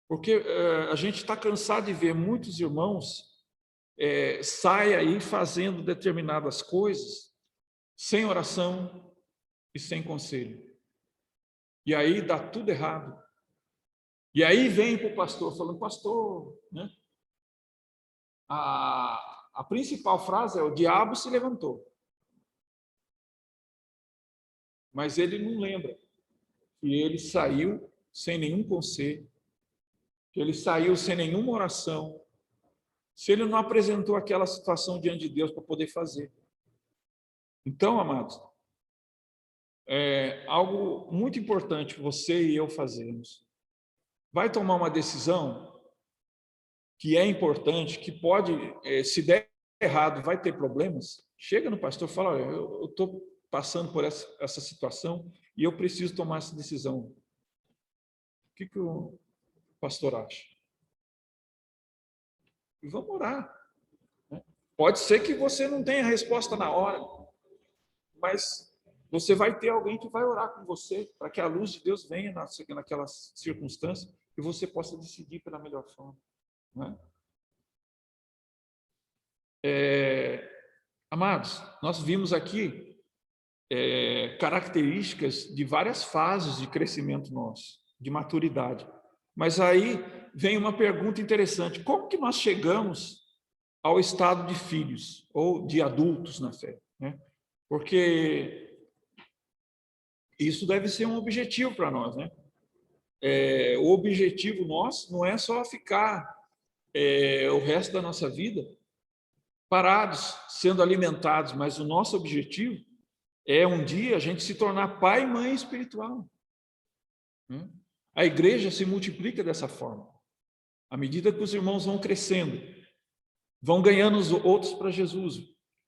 Porque a gente está cansado de ver muitos irmãos saem aí fazendo determinadas coisas sem oração e sem conselho. E aí dá tudo errado. E aí vem para o pastor falando, pastor, né? A principal frase é: o diabo se levantou. Mas ele não lembra que ele saiu sem nenhum conselho, que ele saiu sem nenhuma oração, se ele não apresentou aquela situação diante de Deus para poder fazer. Então, amados, é algo muito importante você e eu fazermos. Vai tomar uma decisão que é importante, que pode, se der errado, vai ter problemas, chega no pastor e fala, olha, eu estou passando por essa situação e eu preciso tomar essa decisão. O que o pastor acha? E vamos orar. Pode ser que você não tenha resposta na hora, mas você vai ter alguém que vai orar com você para que a luz de Deus venha naquela circunstância e você possa decidir pela melhor forma, não é? Amados, nós vimos aqui características de várias fases de crescimento nosso, de maturidade. Mas aí vem uma pergunta interessante: como que nós chegamos ao estado de filhos ou de adultos na fé, né? Porque isso deve ser um objetivo para nós, né? O objetivo nosso não é só ficar o resto da nossa vida parados, sendo alimentados, mas o nosso objetivo é um dia a gente se tornar pai e mãe espiritual. A igreja se multiplica dessa forma. À medida que os irmãos vão crescendo, vão ganhando os outros para Jesus,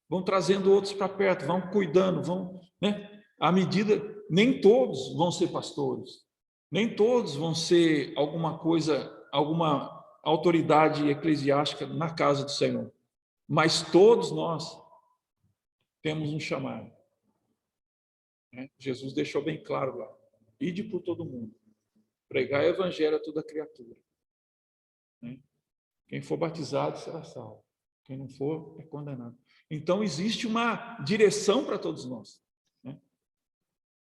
vão trazendo outros para perto, vão cuidando, né? À medida, nem todos vão ser pastores, nem todos vão ser alguma autoridade eclesiástica na casa do Senhor, mas todos nós temos um chamado. Né? Jesus deixou bem claro lá: ide por todo mundo, pregar o evangelho a toda criatura. Né? Quem for batizado será salvo, quem não for é condenado. Então existe uma direção para todos nós, né?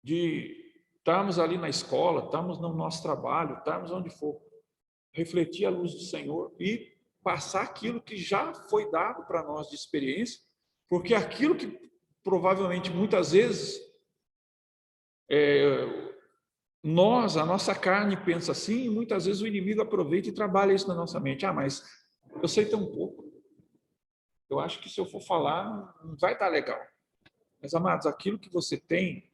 De estarmos ali na escola, estarmos no nosso trabalho, estarmos onde for, refletir a luz do Senhor e passar aquilo que já foi dado para nós de experiência, porque aquilo que provavelmente muitas vezes a nossa carne pensa assim, e muitas vezes o inimigo aproveita e trabalha isso na nossa mente. Ah, mas eu sei tão pouco. Eu acho que se eu for falar, não vai estar legal. Mas, amados, aquilo que você tem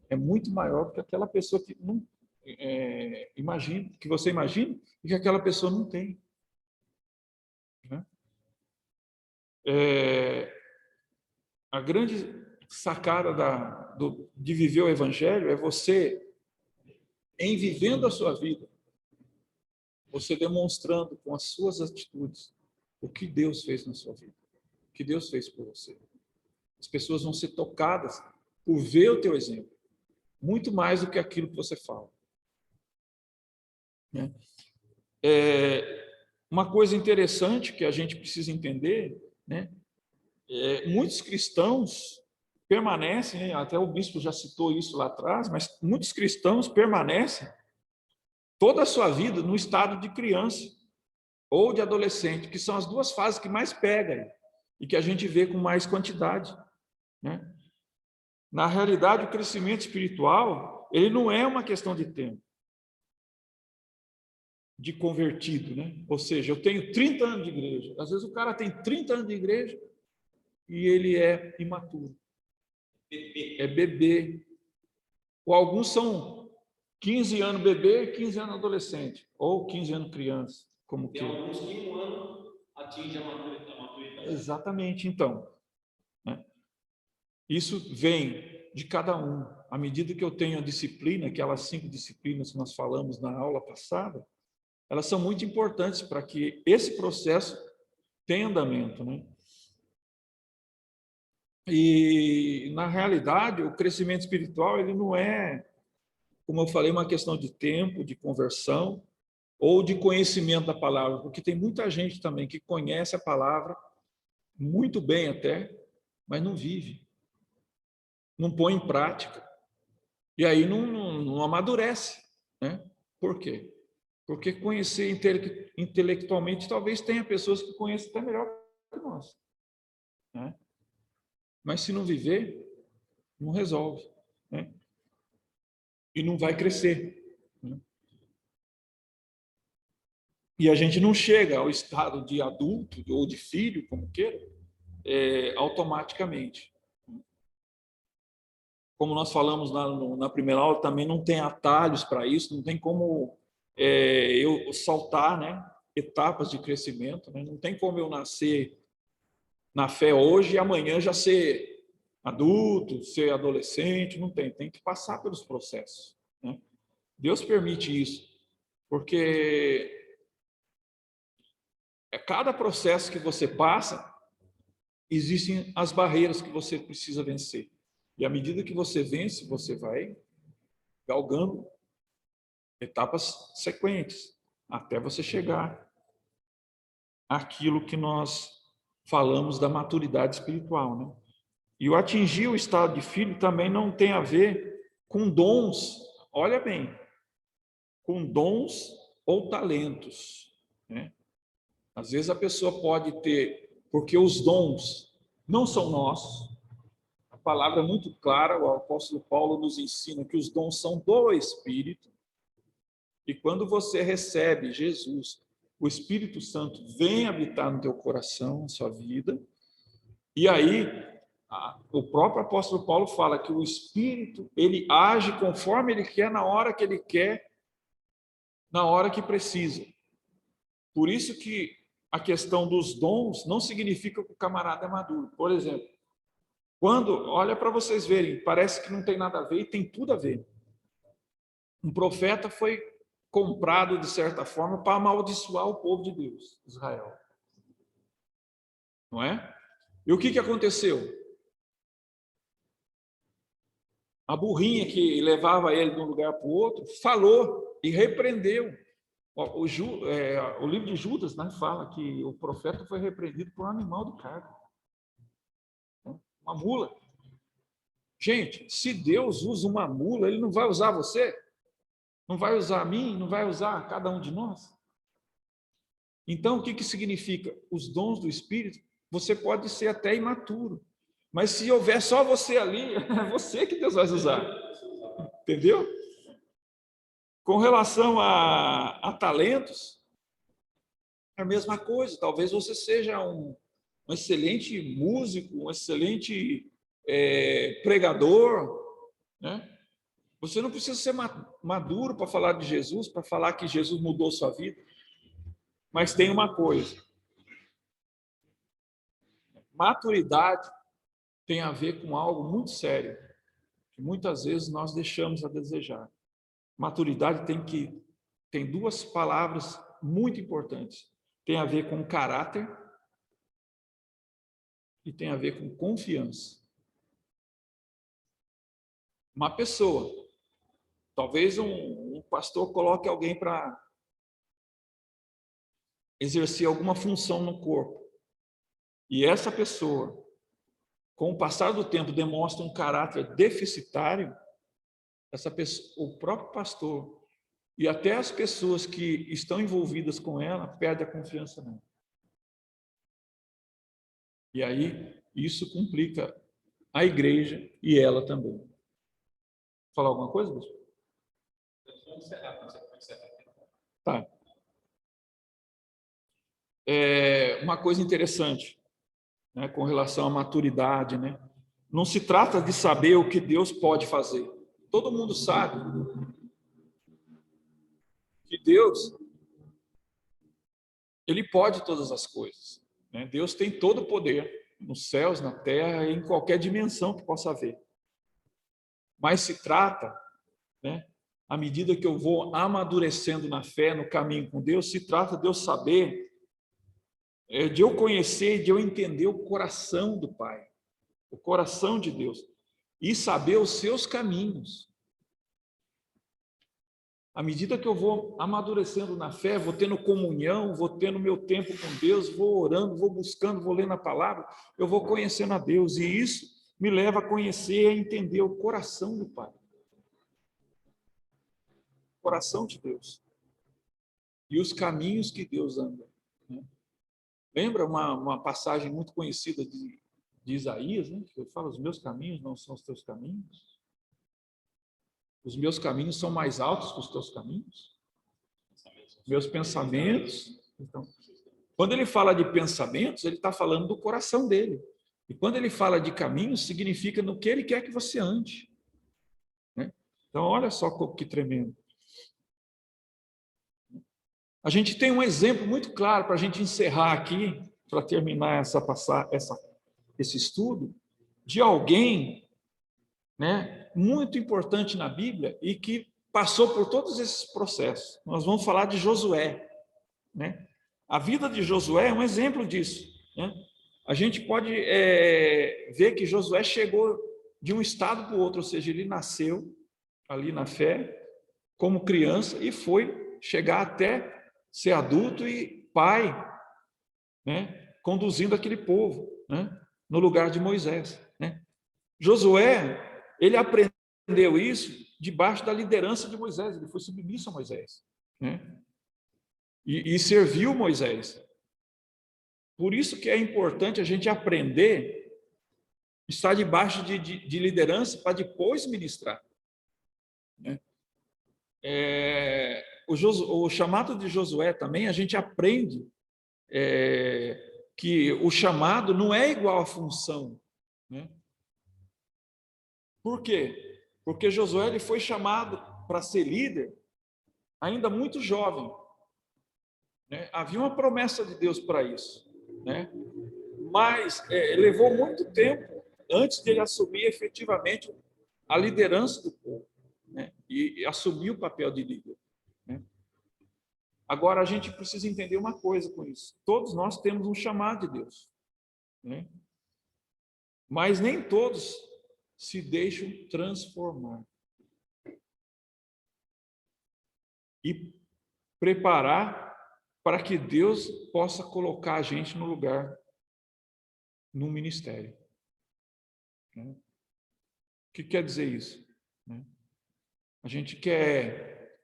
é muito maior do que aquela pessoa que não imagina, que você imagina e que aquela pessoa não tem. Né? A grande sacada de viver o evangelho é você, em vivendo a sua vida, você demonstrando com as suas atitudes o que Deus fez na sua vida, o que Deus fez por você. As pessoas vão ser tocadas por ver o teu exemplo, muito mais do que aquilo que você fala. Né? Uma coisa interessante que a gente precisa entender, né? Muitos cristãos permanecem, né? Até o bispo já citou isso lá atrás, mas muitos cristãos permanecem toda a sua vida no estado de criança ou de adolescente, que são as duas fases que mais pegam e que a gente vê com mais quantidade. Né? Na realidade, o crescimento espiritual, ele não é uma questão de tempo, de convertido, né? Ou seja, eu tenho 30 anos de igreja. Às vezes o cara tem 30 anos de igreja e ele é imaturo. É bebê. Ou alguns são 15 anos bebê, 15 anos adolescente, ou 15 anos criança, como que. Tem alguns que em um ano atinge a maturidade. Exatamente, então. Né? Isso vem de cada um. À medida que eu tenho a disciplina, aquelas 5 disciplinas que nós falamos na aula passada, elas são muito importantes para que esse processo tenha andamento. Né? E, na realidade, o crescimento espiritual, ele não é, como eu falei, uma questão de tempo, de conversão, ou de conhecimento da palavra, porque tem muita gente também que conhece a palavra muito bem até, mas não vive, não põe em prática, e aí não amadurece. Né? Por quê? Porque conhecer intelectualmente, talvez tenha pessoas que conheçam até melhor que nós. Né? Mas se não viver, não resolve. Né? E não vai crescer. Né? E a gente não chega ao estado de adulto ou de filho, como queira, automaticamente. Como nós falamos na primeira aula, também não tem atalhos para isso, não tem como eu saltar, né, etapas de crescimento, né? Não tem como eu nascer na fé hoje e amanhã já ser adulto, ser adolescente, não tem. Tem que passar pelos processos. Né? Deus permite isso, porque cada processo que você passa, existem as barreiras que você precisa vencer. E à medida que você vence, você vai galgando etapas sequentes, até você chegar àquilo que nós falamos da maturidade espiritual. Né? E o atingir o estado de filho também não tem a ver com dons, olha bem, com dons ou talentos. Né? Às vezes a pessoa pode ter, porque os dons não são nossos. A palavra é muito clara, o apóstolo Paulo nos ensina que os dons são do Espírito. E quando você recebe Jesus, o Espírito Santo vem habitar no teu coração, na sua vida. E aí, o próprio apóstolo Paulo fala que o Espírito, ele age conforme ele quer, na hora que ele quer, na hora que precisa. Por isso que a questão dos dons não significa que o camarada é maduro. Por exemplo, olha para vocês verem, parece que não tem nada a ver e tem tudo a ver. Um profeta foi comprado, de certa forma, para amaldiçoar o povo de Deus, Israel. Não é? E o que aconteceu? A burrinha que levava ele de um lugar para o outro falou e repreendeu. O livro de Judas, né, fala que o profeta foi repreendido por um animal de carga, uma mula. Gente, se Deus usa uma mula, ele não vai usar você? Não vai usar a mim? Não vai usar cada um de nós? Então, o que significa? Os dons do Espírito, você pode ser até imaturo, mas se houver só você ali, é você que Deus vai usar. Entendeu? Com relação a talentos, é a mesma coisa. Talvez você seja um excelente músico, um excelente pregador, né? Você não precisa ser maduro para falar de Jesus, para falar que Jesus mudou sua vida. Mas tem uma coisa. Maturidade tem a ver com algo muito sério, que muitas vezes nós deixamos a desejar. Maturidade tem duas palavras muito importantes. Tem a ver com caráter e tem a ver com confiança. Uma pessoa, talvez um pastor coloque alguém para exercer alguma função no corpo. E essa pessoa, com o passar do tempo, demonstra um caráter deficitário, essa pessoa, o próprio pastor e até as pessoas que estão envolvidas com ela perdem a confiança nela. E aí isso complica a igreja e ela também. Falar alguma coisa, bispo? Vamos encerrar. Tá. Uma coisa interessante, né, com relação à maturidade, né? Não se trata de saber o que Deus pode fazer. Todo mundo sabe que Deus, ele pode todas as coisas, né? Deus tem todo o poder nos céus, na terra, em qualquer dimensão que possa haver. Mas se trata, né, à medida que eu vou amadurecendo na fé, no caminho com Deus, se trata de eu saber, de eu conhecer, de eu entender o coração do Pai, o coração de Deus, e saber os seus caminhos. À medida que eu vou amadurecendo na fé, vou tendo comunhão, vou tendo meu tempo com Deus, vou orando, vou buscando, vou lendo a palavra, eu vou conhecendo a Deus, e isso me leva a conhecer e a entender o coração do Pai. O coração de Deus. E os caminhos que Deus anda, né? Lembra uma passagem muito conhecida de Isaías, né? Que fala: os meus caminhos não são os teus caminhos. Os meus caminhos são mais altos que os teus caminhos. Meus pensamentos. Então, quando ele fala de pensamentos, ele está falando do coração dele. E quando ele fala de caminhos, significa no que ele quer que você ande, né? Então, olha só que tremendo. A gente tem um exemplo muito claro para a gente encerrar aqui, para terminar esse estudo, de alguém, né, muito importante na Bíblia e que passou por todos esses processos. Nós vamos falar de Josué, né? A vida de Josué é um exemplo disso, né? A gente pode ver que Josué chegou de um estado para o outro, ou seja, ele nasceu ali na fé, como criança, e foi chegar até ser adulto e pai, né, conduzindo aquele povo, né, no lugar de Moisés, né? Josué, ele aprendeu isso debaixo da liderança de Moisés, ele foi submisso a Moisés, né? E serviu Moisés. Por isso que é importante a gente aprender, estar debaixo de liderança para depois ministrar, né? O chamado de Josué também, a gente aprende que o chamado não é igual à função, né? Por quê? Porque Josué ele foi chamado para ser líder ainda muito jovem, né? Havia uma promessa de Deus para isso, né? Mas levou muito tempo antes de ele assumir efetivamente a liderança do povo, né? E assumir o papel de líder, né? Agora, a gente precisa entender uma coisa com isso. Todos nós temos um chamado de Deus, né? Mas nem todos se deixam transformar e preparar para que Deus possa colocar a gente no lugar, no ministério. O que quer dizer isso? A gente quer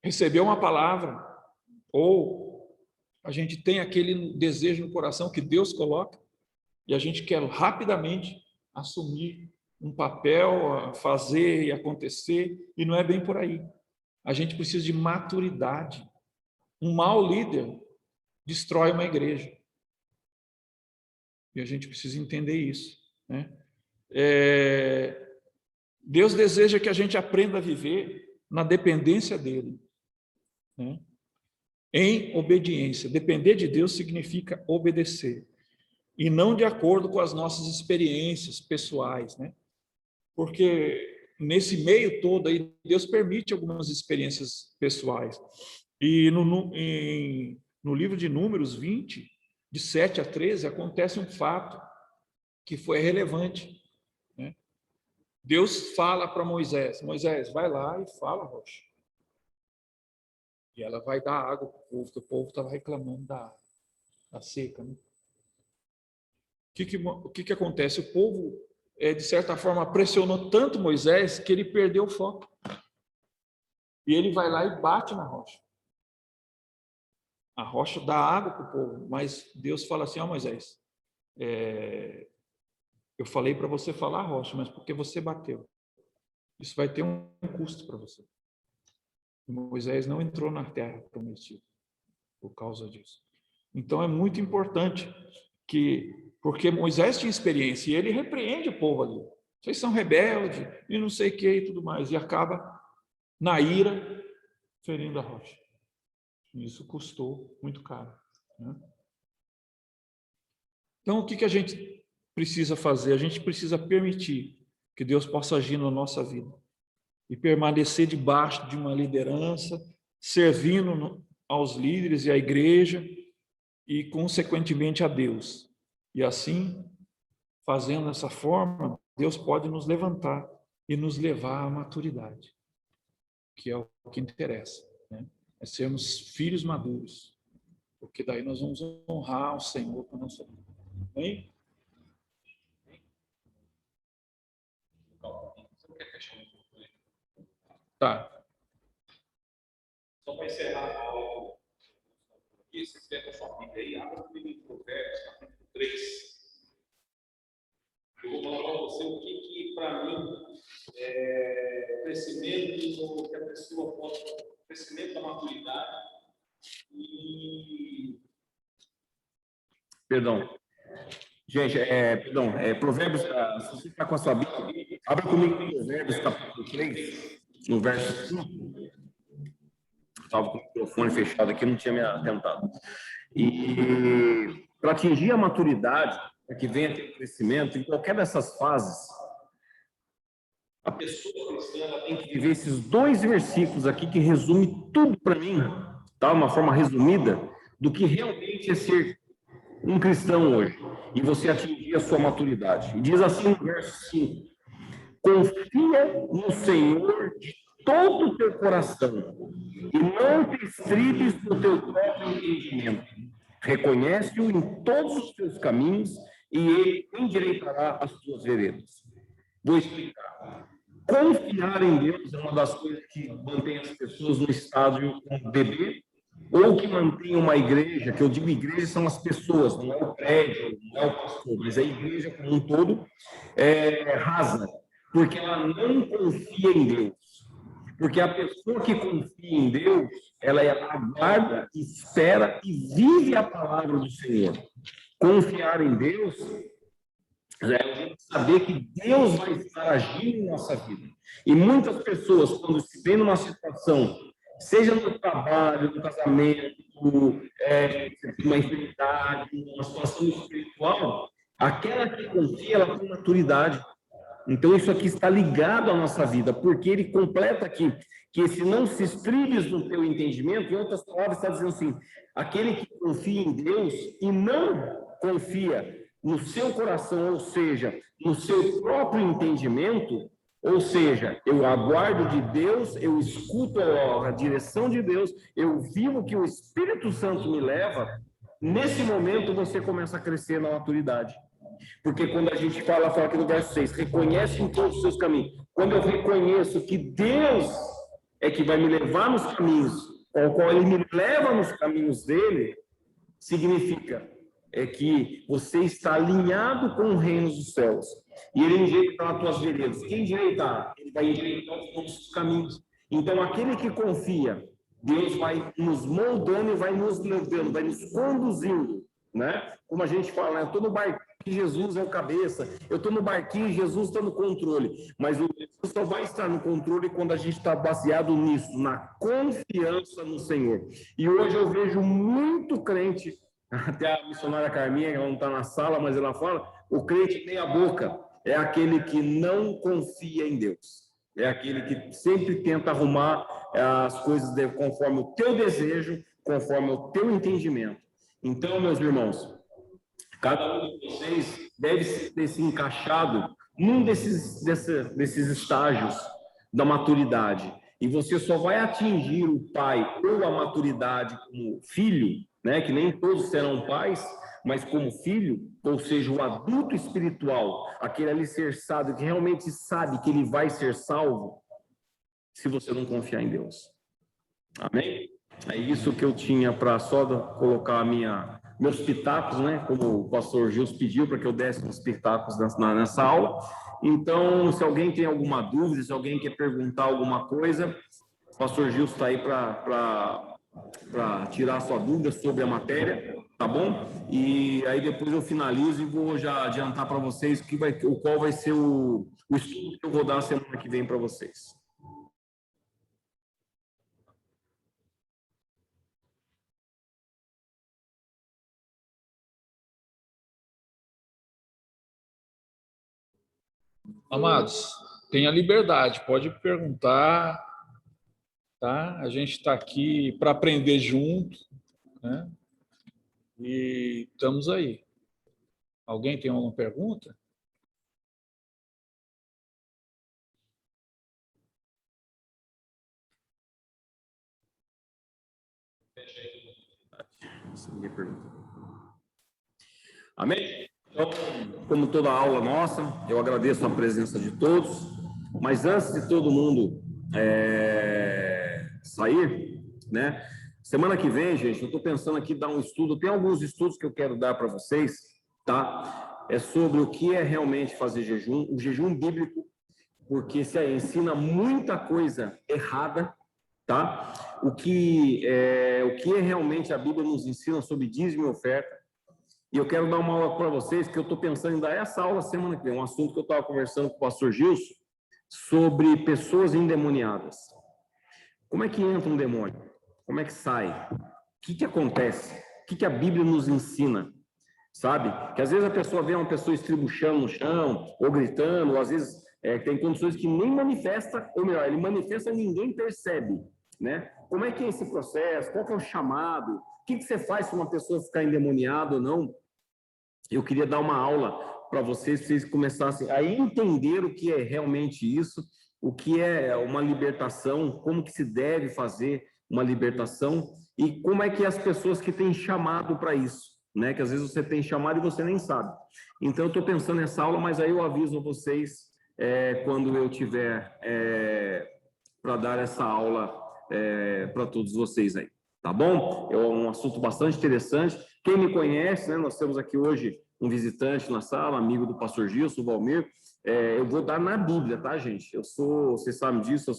receber uma palavra, ou a gente tem aquele desejo no coração que Deus coloca, e a gente quer rapidamente assumir um papel, fazer e acontecer, e não é bem por aí. A gente precisa de maturidade. Um mau líder destrói uma igreja. E a gente precisa entender isso, né? Deus deseja que a gente aprenda a viver na dependência dele, né? Em obediência. Depender de Deus significa obedecer, e não de acordo com as nossas experiências pessoais, né? Porque nesse meio todo aí, Deus permite algumas experiências pessoais. E no livro de Números 20, de 7 a 13, acontece um fato que foi relevante, né? Deus fala para Moisés: Moisés, vai lá e fala a rocha. E ela vai dar água para o povo, porque o povo estava reclamando da seca, né? O que acontece? O povo, de certa forma, pressionou tanto Moisés que ele perdeu o foco. E ele vai lá e bate na rocha. A rocha dá água para o povo, mas Deus fala assim: ó, Moisés, eu falei para você falar a rocha, mas porque você bateu. Isso vai ter um custo para você. E Moisés não entrou na terra prometida por causa disso. Então é muito importante porque Moisés tinha experiência e ele repreende o povo ali. Vocês são rebeldes e não sei o que e tudo mais. E acaba, na ira, ferindo a rocha. E isso custou muito caro, né? Então, o que a gente precisa fazer? A gente precisa permitir que Deus possa agir na nossa vida e permanecer debaixo de uma liderança, servindo aos líderes e à igreja e, consequentemente, a Deus. E assim, fazendo dessa forma, Deus pode nos levantar e nos levar à maturidade, que é o que interessa, né? É sermos filhos maduros, porque daí nós vamos honrar o Senhor com a nossa vida. Amém? Tá. Só para encerrar a aula aqui, se você pega a sua Bíblia aí, abra comigo em Provérbios, capítulo 3. Eu vou falar para você o que para mim, é crescimento, que a pessoa pode, crescimento da maturidade e... Perdão. Gente, Provérbios, se você está com a sua Bíblia, abra comigo em Provérbios, capítulo 3, no verso 5. Estava com o microfone fechado aqui, não tinha me atentado. E para atingir a maturidade, para que venha ter crescimento, em qualquer dessas fases, a pessoa cristã ela tem que viver esses 2 versículos aqui que resume tudo para mim, tá? Uma forma resumida do que realmente é ser um cristão hoje, e você atingir a sua maturidade. E diz assim no verso 5: confia no Senhor de todo o teu coração, e não te estribes no teu próprio entendimento. Reconhece-o em todos os teus caminhos, e ele endireitará as tuas veredas. Vou explicar. Confiar em Deus é uma das coisas que mantém as pessoas no estágio bebê, ou que mantém uma igreja, que eu digo igreja são as pessoas, não é o prédio, não é o pastor, mas a igreja como um todo rasa, porque ela não confia em Deus. Porque a pessoa que confia em Deus, ela aguarda, espera e vive a palavra do Senhor. Confiar em Deus é a gente saber que Deus vai estar agindo em nossa vida. E muitas pessoas, quando se vê numa situação, seja no trabalho, no casamento, uma enfermidade, uma situação espiritual, aquela que confia, ela tem maturidade. Então, isso aqui está ligado à nossa vida, porque ele completa aqui, que se não se estribes no teu entendimento, em outras palavras, está dizendo assim, aquele que confia em Deus e não confia no seu coração, ou seja, no seu próprio entendimento, ou seja, eu aguardo de Deus, eu escuto a direção de Deus, eu vivo o que o Espírito Santo me leva, nesse momento você começa a crescer na maturidade. Porque quando a gente fala aqui no verso 6, reconhece em todos os seus caminhos. Quando eu reconheço que Deus é que vai me levar nos caminhos, ao qual Ele me leva nos caminhos dele, significa que você está alinhado com o reino dos céus. E Ele endireita as tuas veredas. Quem endireitar? Ele vai endireitar os nossos caminhos. Então, aquele que confia, Deus vai nos moldando e vai nos levando, vai nos conduzindo, né? Como a gente fala, né? Eu estou no barquinho, Jesus é o cabeça. Eu estou no barquinho, Jesus está no controle. Mas o Jesus só vai estar no controle quando a gente está baseado nisso, na confiança no Senhor. E hoje eu vejo muito crente, até a missionária Carminha, ela não está na sala, mas ela fala, o crente meia boca é aquele que não confia em Deus. É aquele que sempre tenta arrumar as coisas conforme o teu desejo, conforme o teu entendimento. Então, meus irmãos, cada um de vocês deve ter se encaixado num desses estágios da maturidade. E você só vai atingir o pai ou a maturidade como filho, né? Que nem todos serão pais, mas como filho, ou seja, o adulto espiritual, aquele alicerçado que realmente sabe que ele vai ser salvo, se você não confiar em Deus. Amém? É isso que eu tinha para só colocar meus pitacos, né? Como o pastor Gilson pediu para que eu desse uns pitacos nessa aula. Então, se alguém tem alguma dúvida, se alguém quer perguntar alguma coisa, o pastor Gilson está aí para tirar a sua dúvida sobre a matéria, tá bom? E aí depois eu finalizo e vou já adiantar para vocês qual vai ser o estudo que eu vou dar semana que vem para vocês. Amados, tenha liberdade, pode perguntar, tá? A gente está aqui para aprender junto, né? E estamos aí. Alguém tem alguma pergunta? Amém? Então, como toda aula nossa, eu agradeço a presença de todos, mas antes de todo mundo sair, né? Semana que vem, gente, eu estou pensando aqui em dar um estudo, tem alguns estudos que eu quero dar para vocês, tá? É sobre o que é realmente fazer jejum, o jejum bíblico, porque se ensina muita coisa errada, tá? O que é realmente a Bíblia nos ensina sobre dízimo e oferta. E eu quero dar uma aula para vocês, que eu estou pensando em dar essa aula semana que vem, um assunto que eu estava conversando com o pastor Gilson, sobre pessoas endemoniadas. Como é que entra um demônio? Como é que sai? O que acontece? O que a Bíblia nos ensina? Sabe? Que às vezes a pessoa vê uma pessoa estribuchando no chão, ou gritando, ou às vezes tem condições que nem manifesta, ou melhor, ele manifesta e ninguém percebe, né? Como é que é esse processo? Qual que é o chamado? O que você faz se uma pessoa ficar endemoniada ou não? Eu queria dar uma aula para vocês começassem a entender o que é realmente isso, o que é uma libertação, como que se deve fazer uma libertação e como é que as pessoas que têm chamado para isso, né? Que às vezes você tem chamado e você nem sabe. Então, eu estou pensando nessa aula, mas aí eu aviso a vocês quando eu tiver para dar essa aula para todos vocês aí. Tá bom? É um assunto bastante interessante. Quem me conhece, né? Nós temos aqui hoje um visitante na sala, amigo do pastor Gilson, o Valmir. Eu vou dar na Bíblia, tá, gente? Vocês sabem disso,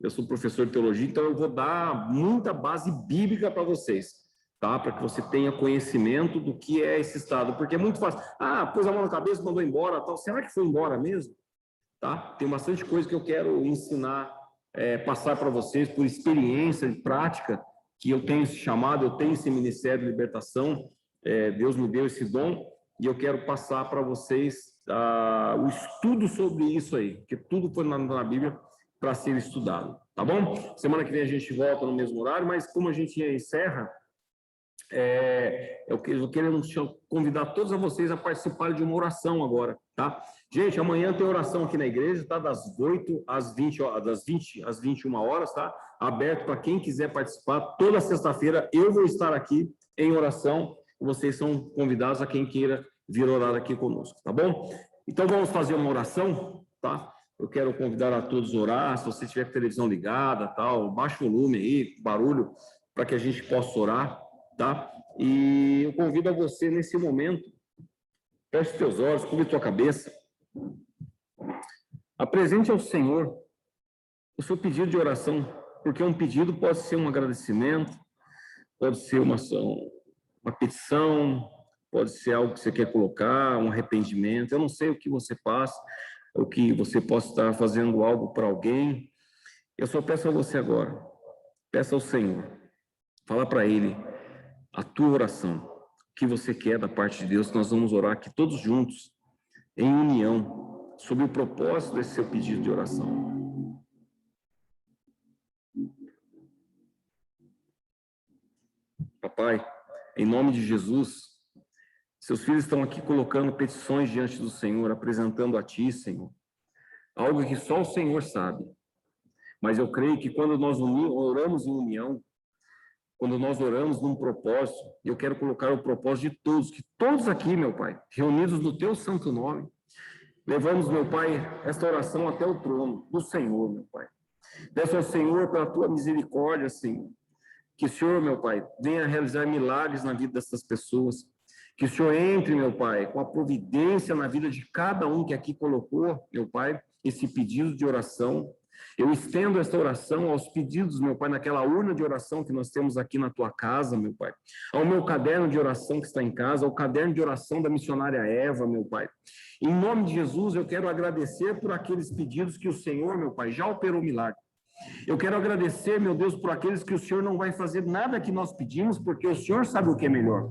eu sou professor de teologia, então eu vou dar muita base bíblica para vocês, tá? Para que você tenha conhecimento do que é esse estado, porque é muito fácil. Pôs a mão na cabeça, mandou embora, tal. Será que foi embora mesmo? Tá? Tem bastante coisa que eu quero ensinar, passar para vocês por experiência e prática, que eu tenho esse chamado, eu tenho esse ministério de libertação, Deus me deu esse dom, e eu quero passar para vocês o estudo sobre isso aí, porque tudo foi na Bíblia para ser estudado, tá bom? Semana que vem a gente volta no mesmo horário, mas como a gente encerra, eu quero convidar todos vocês a participarem de uma oração agora, tá? Gente, amanhã tem oração aqui na igreja, tá? Das 8 às 20, das 20 às 21 horas, tá? Aberto para quem quiser participar. Toda sexta-feira eu vou estar aqui em oração. Vocês são convidados a quem queira vir orar aqui conosco, tá bom? Então vamos fazer uma oração, tá? Eu quero convidar a todos a orar. Se você tiver com a televisão ligada, tal, baixa o volume aí, barulho, para que a gente possa orar, tá? E eu convido a você nesse momento, feche teus olhos, cubra tua cabeça, apresente ao Senhor o seu pedido de oração, porque um pedido pode ser um agradecimento, pode ser uma petição, pode ser algo que você quer colocar, um arrependimento. Eu não sei o que você passa, o que você possa estar fazendo algo para alguém. Eu só peço a você agora, peça ao Senhor, fala para Ele a tua oração, o que você quer da parte de Deus. Nós vamos orar aqui todos juntos, em união, sobre o propósito desse seu pedido de oração. Papai, em nome de Jesus, seus filhos estão aqui colocando petições diante do Senhor, apresentando a Ti, Senhor, algo que só o Senhor sabe. Mas eu creio que quando nós oramos em união, quando nós oramos num propósito, eu quero colocar o propósito de todos, que todos aqui, meu Pai, reunidos no Teu santo nome, levamos, meu Pai, esta oração até o trono do Senhor, meu Pai. Peço ao Senhor pela Tua misericórdia, Senhor, que o Senhor, meu Pai, venha realizar milagres na vida dessas pessoas, que o Senhor entre, meu Pai, com a providência na vida de cada um que aqui colocou, meu Pai, esse pedido de oração. Eu estendo esta oração aos pedidos, meu Pai, naquela urna de oração que nós temos aqui na tua casa, meu Pai, ao meu caderno de oração que está em casa, ao caderno de oração da missionária Eva, meu Pai. Em nome de Jesus, eu quero agradecer por aqueles pedidos que o Senhor, meu Pai, já operou milagre. Eu quero agradecer, meu Deus, por aqueles que o Senhor não vai fazer nada que nós pedimos, porque o Senhor sabe o que é melhor.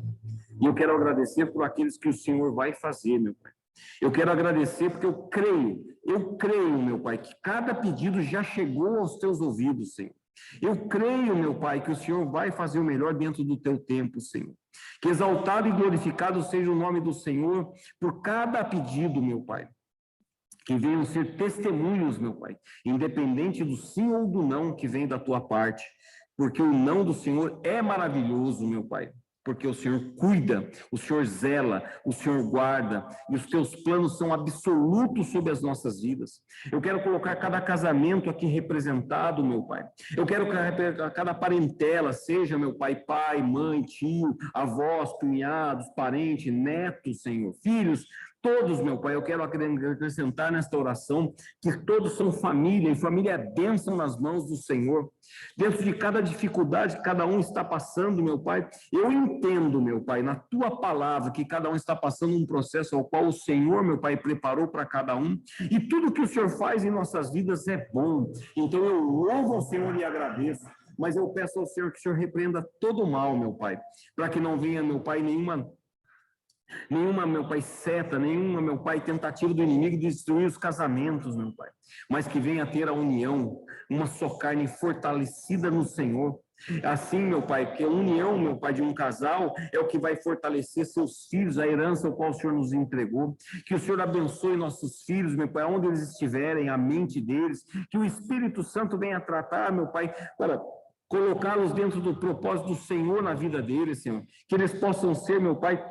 E eu quero agradecer por aqueles que o Senhor vai fazer, meu Pai. Eu quero agradecer porque eu creio, meu Pai, que cada pedido já chegou aos teus ouvidos, Senhor. Eu creio, meu Pai, que o Senhor vai fazer o melhor dentro do teu tempo, Senhor. Que exaltado e glorificado seja o nome do Senhor por cada pedido, meu Pai. Que venham ser testemunhos, meu Pai, independente do sim ou do não que vem da tua parte, porque o não do Senhor é maravilhoso, meu Pai. Porque o Senhor cuida, o Senhor zela, o Senhor guarda, e os teus planos são absolutos sobre as nossas vidas. Eu quero colocar cada casamento aqui representado, meu Pai. Eu quero que cada parentela, seja, meu Pai, pai, mãe, tio, avós, cunhados, parentes, netos, Senhor, filhos, todos, meu Pai, eu quero acrescentar nesta oração que todos são família, e família é bênção nas mãos do Senhor. Dentro de cada dificuldade que cada um está passando, meu Pai, eu entendo, meu Pai, na Tua palavra, que cada um está passando um processo ao qual o Senhor, meu Pai, preparou para cada um, e tudo que o Senhor faz em nossas vidas é bom. Então eu louvo ao Senhor e agradeço. Mas eu peço ao Senhor que o Senhor repreenda todo o mal, meu Pai, para que não venha, meu Pai, nenhuma, meu Pai, seta, nenhuma, meu Pai, tentativa do inimigo de destruir os casamentos, meu Pai, mas que venha ter a união, uma só carne fortalecida no Senhor. Assim, meu Pai, que a união, meu Pai, de um casal é o que vai fortalecer seus filhos, a herança ao qual o Senhor nos entregou. Que o Senhor abençoe nossos filhos, meu Pai, onde eles estiverem, a mente deles, que o Espírito Santo venha tratar, meu Pai, para colocá-los dentro do propósito do Senhor na vida deles, Senhor. Que eles possam ser, meu Pai,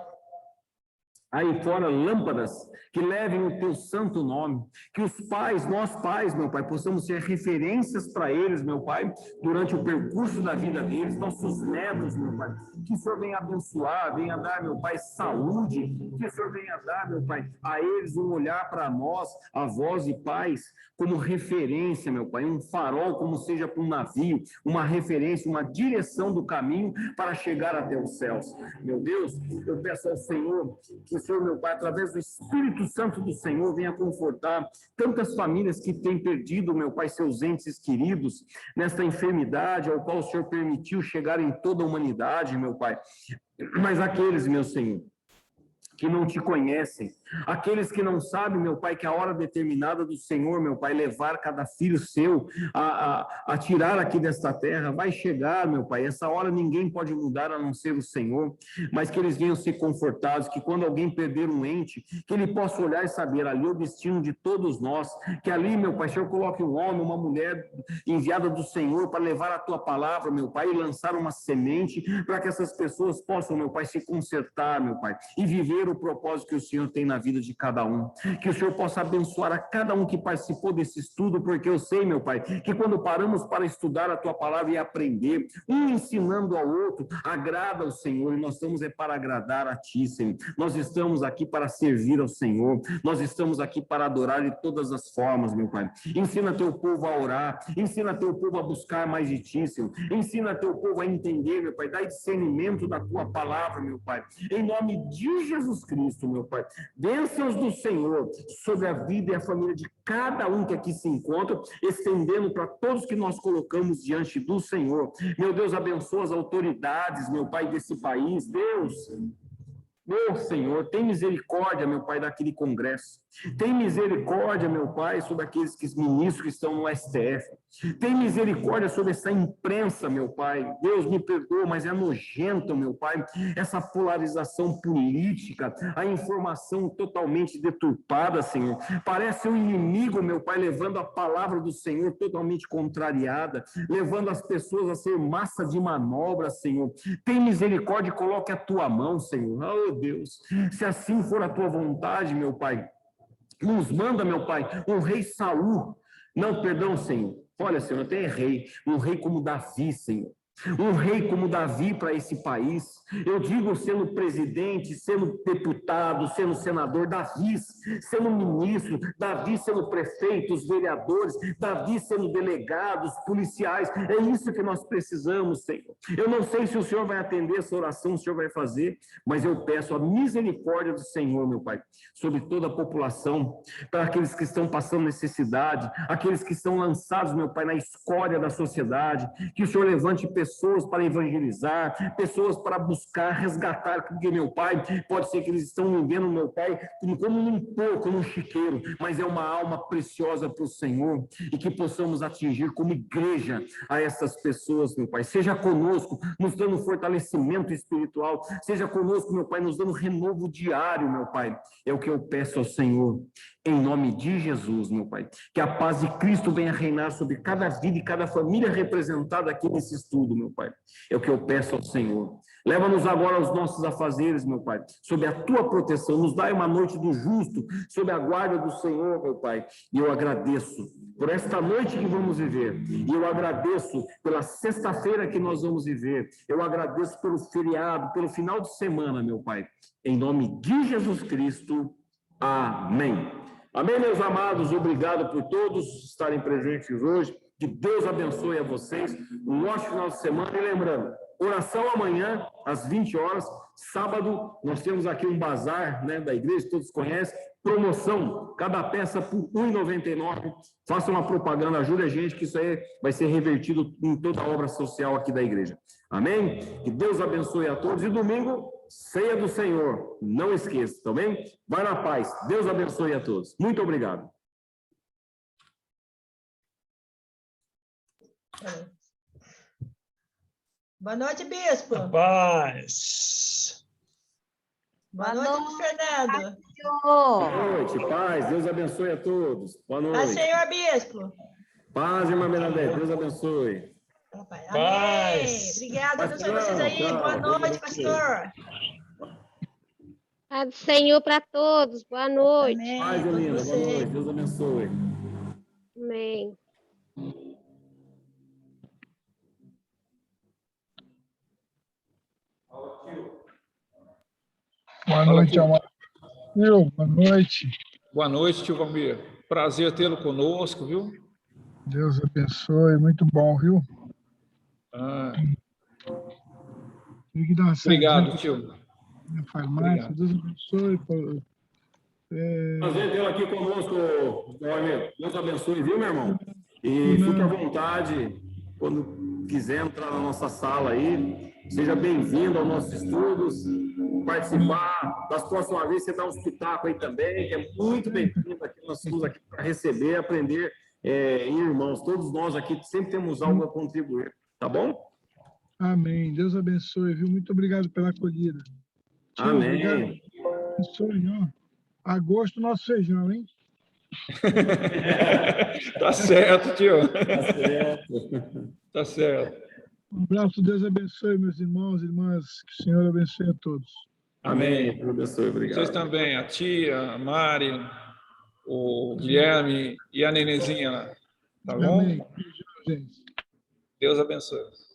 aí fora, lâmpadas que levem o teu santo nome, que os pais, nós pais, meu Pai, possamos ser referências para eles, meu Pai, durante o percurso da vida deles, nossos netos, meu Pai, que o Senhor venha abençoar, venha dar, meu Pai, saúde, que o Senhor venha dar, meu Pai, a eles um olhar para nós, avós e pais, como referência, meu Pai, um farol, como seja para um navio, uma referência, uma direção do caminho para chegar até os céus. Meu Deus, eu peço ao Senhor que o Senhor, meu Pai, através do Espírito Santo do Senhor, venha confortar tantas famílias que têm perdido, meu Pai, seus entes queridos, nesta enfermidade ao qual o Senhor permitiu chegar em toda a humanidade, meu Pai. Mas aqueles, meu Senhor, que não te conhecem, Aqueles que não sabem, meu Pai, que a hora determinada do Senhor, meu Pai, levar cada filho seu a tirar aqui desta terra, vai chegar, meu Pai. Essa hora ninguém pode mudar a não ser o Senhor, mas que eles venham ser confortados, que quando alguém perder um ente, que ele possa olhar e saber ali o destino de todos nós, que ali, meu Pai, o Senhor coloque um homem, uma mulher enviada do Senhor para levar a tua palavra, meu Pai, e lançar uma semente para que essas pessoas possam, meu Pai, se consertar, meu Pai, e viver o propósito que o Senhor tem na vida de cada um. Que o Senhor possa abençoar a cada um que participou desse estudo, porque eu sei, meu Pai, que quando paramos para estudar a tua palavra e aprender, um ensinando ao outro, agrada ao Senhor, e nós estamos para agradar a ti, Senhor. Nós estamos aqui para servir ao Senhor, nós estamos aqui para adorar de todas as formas, meu Pai. Ensina teu povo a orar, ensina teu povo a buscar mais de ti, Senhor. Ensina teu povo a entender, meu Pai, dá discernimento da tua palavra, meu Pai. Em nome de Jesus Cristo, meu Pai. Bênçãos do Senhor sobre a vida e a família de cada um que aqui se encontra, estendendo para todos que nós colocamos diante do Senhor. Meu Deus, abençoa as autoridades, meu Pai, desse país. Deus, meu Senhor, tem misericórdia, meu Pai, daquele congresso. Tem misericórdia, meu Pai, sobre aqueles ministros que estão no STF. Tem misericórdia sobre essa imprensa, meu Pai. Deus, me perdoa, mas é nojento, meu Pai, essa polarização política, a informação totalmente deturpada, Senhor. Parece um inimigo, meu Pai, levando a palavra do Senhor totalmente contrariada, levando as pessoas a ser massa de manobra, Senhor. Tem misericórdia e coloque a tua mão, Senhor. Oh, Deus, se assim for a tua vontade, meu Pai, nos manda, meu Pai, um rei Saul. Não, perdão, Senhor. Olha, Senhor, até errei. Um rei como Davi, Senhor. Um rei como Davi para esse país. Eu digo, sendo presidente, sendo deputado, sendo senador, Davi sendo ministro, Davi sendo prefeitos, vereadores, Davi sendo delegados, policiais. É isso que nós precisamos, Senhor. Eu não sei se o Senhor vai atender essa oração, o Senhor vai fazer, mas eu peço a misericórdia do Senhor, meu Pai, sobre toda a população, para aqueles que estão passando necessidade, aqueles que estão lançados, meu Pai, na escória da sociedade, que o Senhor levante pessoas para evangelizar, pessoas para buscar, resgatar, porque, meu Pai, pode ser que eles estão vivendo, meu Pai, como num porco, num chiqueiro, mas é uma alma preciosa para o Senhor, e que possamos atingir como igreja a essas pessoas, meu Pai. Seja conosco, nos dando fortalecimento espiritual, seja conosco, meu Pai, nos dando renovo diário, meu Pai. É o que eu peço ao Senhor, em nome de Jesus, meu Pai. Que a paz de Cristo venha reinar sobre cada vida e cada família representada aqui nesse estudo, meu Pai. É o que eu peço ao Senhor. Leva-nos agora aos nossos afazeres, meu Pai, sob a tua proteção. Nos dai uma noite do justo, sob a guarda do Senhor, meu Pai. E eu agradeço por esta noite que vamos viver. E eu agradeço pela sexta-feira que nós vamos viver. Eu agradeço pelo feriado, pelo final de semana, meu Pai. Em nome de Jesus Cristo. Amém. Amém, meus amados. Obrigado por todos estarem presentes hoje. Que Deus abençoe a vocês. Um ótimo final de semana. E lembrando, oração amanhã, às 20 horas. Sábado, nós temos aqui um bazar, né, da igreja, todos conhecem. Promoção, cada peça por R$ 1,99. Faça uma propaganda, ajude a gente, que isso aí vai ser revertido em toda a obra social aqui da igreja. Amém? Que Deus abençoe a todos. E domingo, ceia do Senhor. Não esqueça, tá bem? Vai na paz. Deus abençoe a todos. Muito obrigado. Boa noite, Bispo. Paz. Boa noite, Fernando. Boa noite, paz. Deus abençoe a todos. Boa noite. Paz, Senhor Bispo. Paz, irmã Bernadette. Deus abençoe. Amém. Paz. Obrigada, Deus abençoe vocês aí. Tchau. Boa noite, pastor. Paz do Senhor para todos. Boa noite. Amém. Paz, Todos Helena. Boa vocês. noite. Deus abençoe. Amém. Boa noite, amado. Boa noite. Boa noite, tio Valmir. Prazer tê-lo conosco, viu? Deus abençoe. Muito bom, viu? Ah, Tem que dar uma obrigado, saidinha tio. na farmácia. Obrigado. Deus abençoe. Prazer tê-lo aqui conosco, Valmir. Deus abençoe, viu, meu irmão? E fique à vontade, quando quiser entrar na nossa sala aí. Seja bem-vindo aos nossos estudos, participar. das próximas vezes você dá uns pitacos aí também, que é muito bem-vindo aqui. Nós estamos aqui para receber, aprender irmãos. Todos nós aqui sempre temos algo a contribuir, tá bom? Amém. Deus abençoe, viu? Muito obrigado pela acolhida. Tio, Amém. obrigado. Abençoe, ó. Agosto, nosso feijão, hein? Tá certo, tio. Tá certo. Tá certo. Um abraço, Deus abençoe, meus irmãos e irmãs. Que o Senhor abençoe a todos. Amém. Deus abençoe, obrigado. Vocês também, a tia, a Mari, o Guilherme e a Nenezinha lá. Tá bom? Amém. Beijo, gente. Deus abençoe.